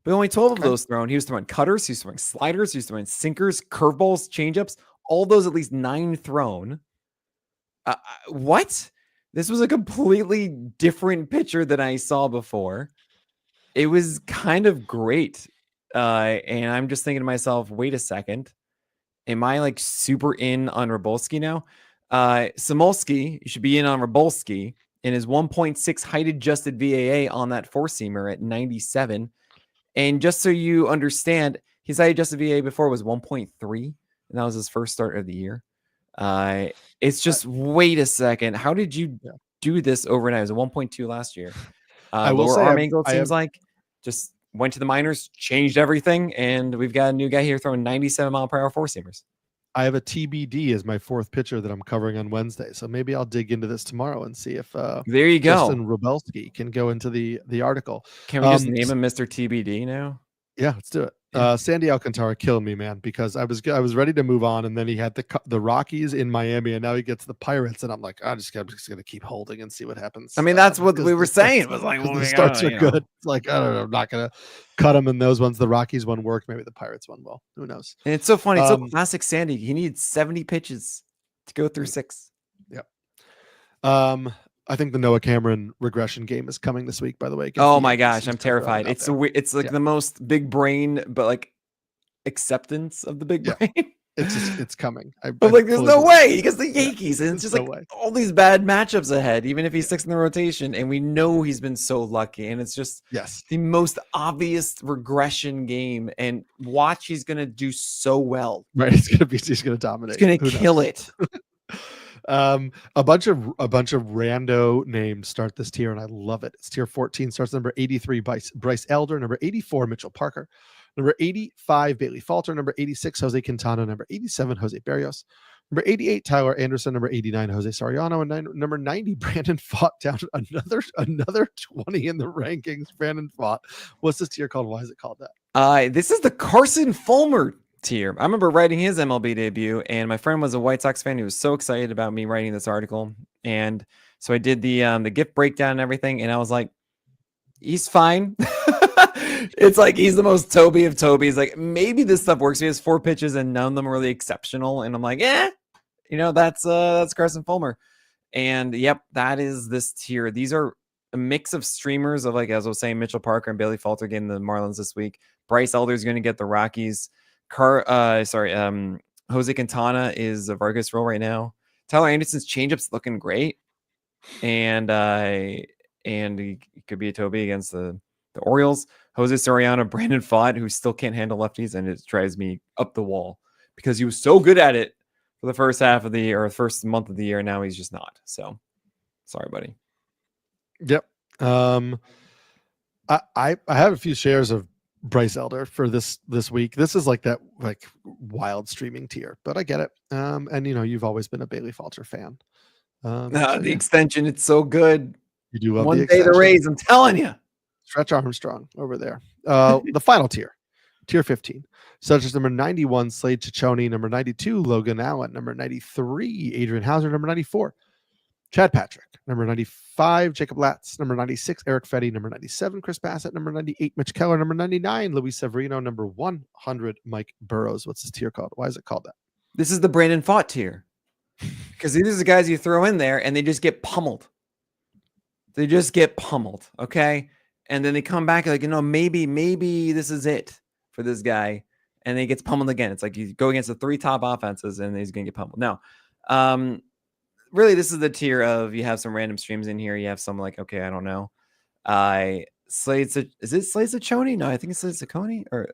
but only 12 of those thrown. He was throwing cutters, he was throwing sliders, he was throwing sinkers, curveballs, changeups, all those at least 9 thrown. What? This was a completely different pitcher than I saw before. It was kind of great. And I'm just thinking to myself, wait a second. Am I like super in on Rabolski now? Samulski, you should be in on Rabolski and his 1.6 height adjusted VAA on that four seamer at 97. And just so you understand, his height adjusted VAA before was 1.3, and that was his first start of the year. It's just, wait a second. How did you do this overnight? It was a 1.2 last year. I will Lower say arm angle, it seems like. Just went to the minors, changed everything, and we've got a new guy here throwing 97-mile-per-hour four-seamers. I have a TBD as my fourth pitcher that I'm covering on Wednesday, so maybe I'll dig into this tomorrow and see if there you go. Justin Robelski can go into the article. Can we just name him Mr. TBD now? Yeah, let's do it. Yeah. Sandy Alcantara killed me, man, because I was ready to move on, and then he had the Rockies in Miami, and now he gets the Pirates, and I'm like, I'm just gonna keep holding and see what happens. I mean, that's what we were saying. It was like, the starts are good. It's like, I don't know, I'm not gonna cut him in those ones. The Rockies one worked, maybe the Pirates one will. Who knows? And it's so funny. It's so classic Sandy. He needs 70 pitches to go through 6. Yep. I think the Noah Cameron regression game is coming this week, by the way. Oh my gosh, I'm terrified. It's like the most big brain, but like acceptance of the big brain. It's coming. But like, there's no way. He gets the Yankees, and it's just like all these bad matchups ahead, even if he's 6th in the rotation. And we know he's been so lucky, and it's just the most obvious regression game. And watch, he's gonna do so well. Right, he's gonna dominate. He's gonna kill it. A bunch of rando names start this tier, and I love it. It's tier 14, starts number 83 Bryce Elder, number 84 Mitchell Parker, number 85 Bailey Falter, number 86 Jose Quintana, number 87 Jose Berrios, number 88 Tyler Anderson, number 89 Jose Soriano, and number 90 Brandon Pfaadt, down another 20 in the rankings. Brandon Pfaadt. What's this tier called? Why is it called that? This is the Carson Fulmer tier. I remember writing his MLB debut, and my friend was a White Sox fan. He was so excited about me writing this article, and so I did the gift breakdown and everything, and I was like, he's fine. It's like he's the most Toby of Toby's. Like, maybe this stuff works. He has 4 pitches, and none of them are really exceptional. And I'm like, that's Carson Fulmer. And yep, that is this tier. These are a mix of streamers of, like, as I was saying, Mitchell Parker and Bailey Falter getting the Marlins this week. Bryce Elder is going to get the Rockies. Jose Quintana is a Vargas role right now. Tyler Anderson's changeup's looking great, and he could be a Toby against the Orioles. Jose Soriano, Brandon Pfaadt, who still can't handle lefties, and it drives me up the wall because he was so good at it for the first half of the year or first month of the year. Now he's just not. So sorry, buddy. Yep. I have a few shares of Bryce Elder for this week. This is like wild streaming tier, but I get it. And you've always been a Bailey Falter fan. The extension, it's so good. You do love one day the Rays, I'm telling you. Stretch Armstrong over there. The final tier 15. Such as number 91 Slade Ciccone, number 92 Logan Allen, number 93 Adrian Hauser, number 94 Chad Patrick, number 95 Jacob Latz, number 96 Eric Fetty, number 97 Chris Bassett, number 98 Mitch Keller, number 99 Luis Severino, number 100 Mike Burrows. What's this tier called? Why is it called that? This is the Brandon Pfaadt tier, because these are the guys you throw in there and they just get pummeled. Okay. And then they come back like, maybe this is it for this guy. And then he gets pummeled again. It's like you go against the 3 top offenses and he's going to get pummeled. Now, really, this is the tier of, you have some random streams in here. You have some like, okay, I don't know. Is it Slade Ciccone? No, I think it says Ciccone. Or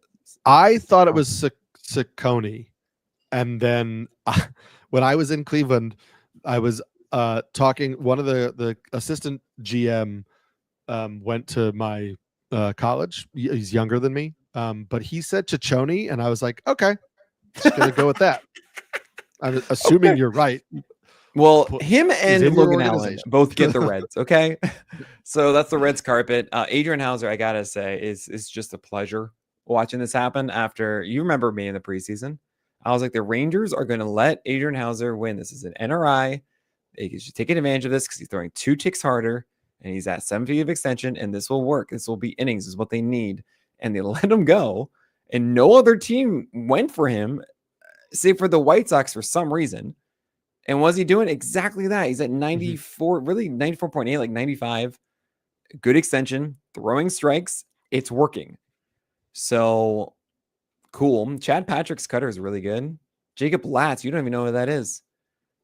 I thought it was Ciccone. And then when I was in Cleveland, I was talking, one of the assistant GM went to my college. He's younger than me, but he said Ciccone, and I was like, okay, just gonna go with that. I'm assuming you're right. Well, him and Logan Allen both get the Reds. Okay, so that's the Reds carpet. Adrian Hauser, I gotta say, is just a pleasure watching this happen. After, you remember me in the preseason, I was like, the Rangers are going to let Adrian Hauser win. This is an NRI. They should take advantage of this because he's throwing 2 ticks harder. And he's at 7 feet of extension, and this will work. This will be innings, is what they need. And they let him go, and no other team went for him, save for the White Sox for some reason. And was he doing exactly that? He's at 94, really 94.8, like 95. Good extension, throwing strikes. It's working. So cool. Chad Patrick's cutter is really good. Jacob Latz, you don't even know who that is.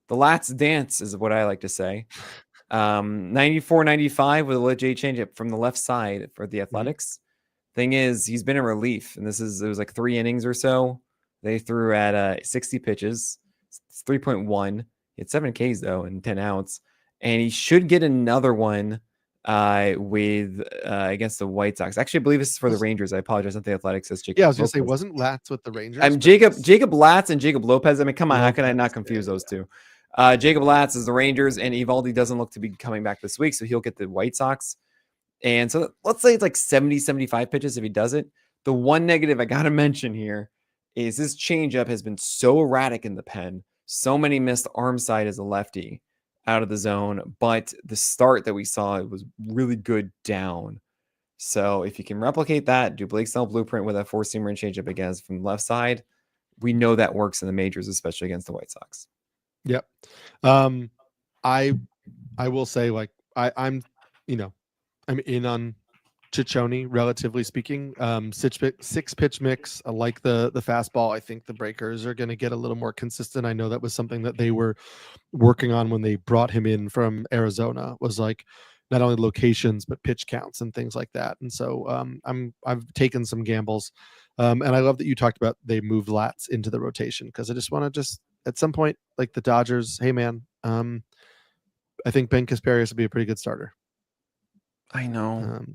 The Latz dance is what I like to say. 94-95 with a legit changeup from the left side for the Athletics. Thing is, he's been in relief, and it was like 3 innings or so. They threw at 60 pitches. It's 3.1. He had 7 Ks though and 10 outs, and he should get another one with against the White Sox. Actually, I believe this is for the Rangers. I apologize, not the Athletics. It's Jacob. Yeah, I was gonna say, wasn't Latz with the Rangers? Jacob Latz and Jacob Lopez. I mean, come on, how can I not confuse those two? Jacob Latz is the Rangers, and Evaldi doesn't look to be coming back this week, so he'll get the White Sox. And so let's say it's like 70, 75 pitches if he does it. The one negative I got to mention here is his changeup has been so erratic in the pen. So many missed arm side as a lefty out of the zone, but the start that we saw was really good down. So if you can replicate that, do Blake Snell blueprint with a 4-seamer and changeup against from the left side, we know that works in the majors, especially against the White Sox. Yep. I will say, like, I'm in on Ciccone, relatively speaking. 6-pitch mix. I like the fastball. I think the breakers are going to get a little more consistent. I know that was something that they were working on when they brought him in from Arizona, was like not only locations but pitch counts and things like that. And so I've taken some gambles, and I love that you talked about they moved Latz into the rotation, because I just want to at some point, like the Dodgers, hey man, I think Ben Kasparius will be a pretty good starter. I know.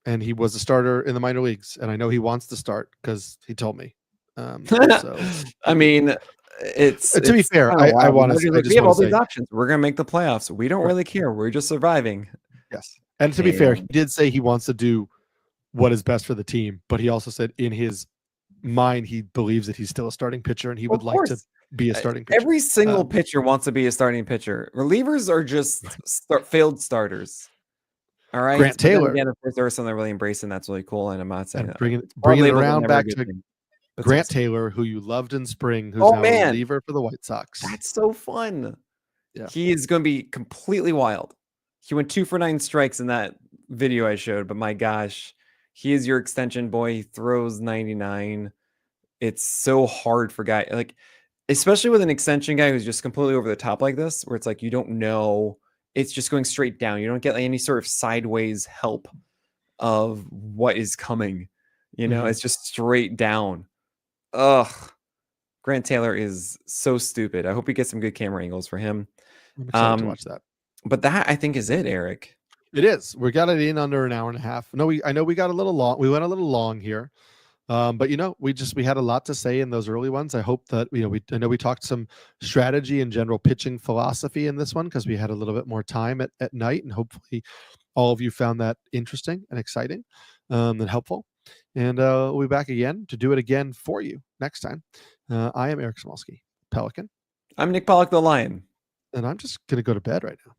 And he was a starter in the minor leagues, and I know he wants to start because he told me. So I mean, it's to be fair, I want to. We have all these options. We're gonna make the playoffs. We don't really care. We're just surviving. Yes, and to be fair, he did say he wants to do what is best for the team, but he also said in his mind he believes that he's still a starting pitcher, and he would like to be a starting pitcher. Every single pitcher wants to be a starting pitcher. Relievers are just failed starters. All right, Grant Taylor. Again, of course, there are some that really embrace, and that's really cool. And I'm not saying bringing it around back to Grant Taylor, who you loved in spring, who's now a reliever for the White Sox. That's so fun. Yeah, he is going to be completely wild. He went 2 for 9 strikes in that video I showed, but my gosh, he is your extension boy. He throws 99. It's so hard for guy, like, especially with an extension guy who's just completely over the top like this, where it's like you don't know. It's just going straight down. You don't get any sort of sideways help of what is coming. It's just straight down. Ugh. Grant Taylor is so stupid. I hope we get some good camera angles for him. I'm excited to watch that. But that, I think, is it, Eric. It is. We got it in under an hour and a half. No, I know we got a little long. We went a little long here. But we had a lot to say in those early ones. I hope that I know we talked some strategy and general pitching philosophy in this one, because we had a little bit more time at night, and hopefully all of you found that interesting and exciting and helpful. And we'll be back again to do it again for you next time. I am Eric Samulski, Pelican. I'm Nick Pollack, the Lion. And I'm just gonna go to bed right now.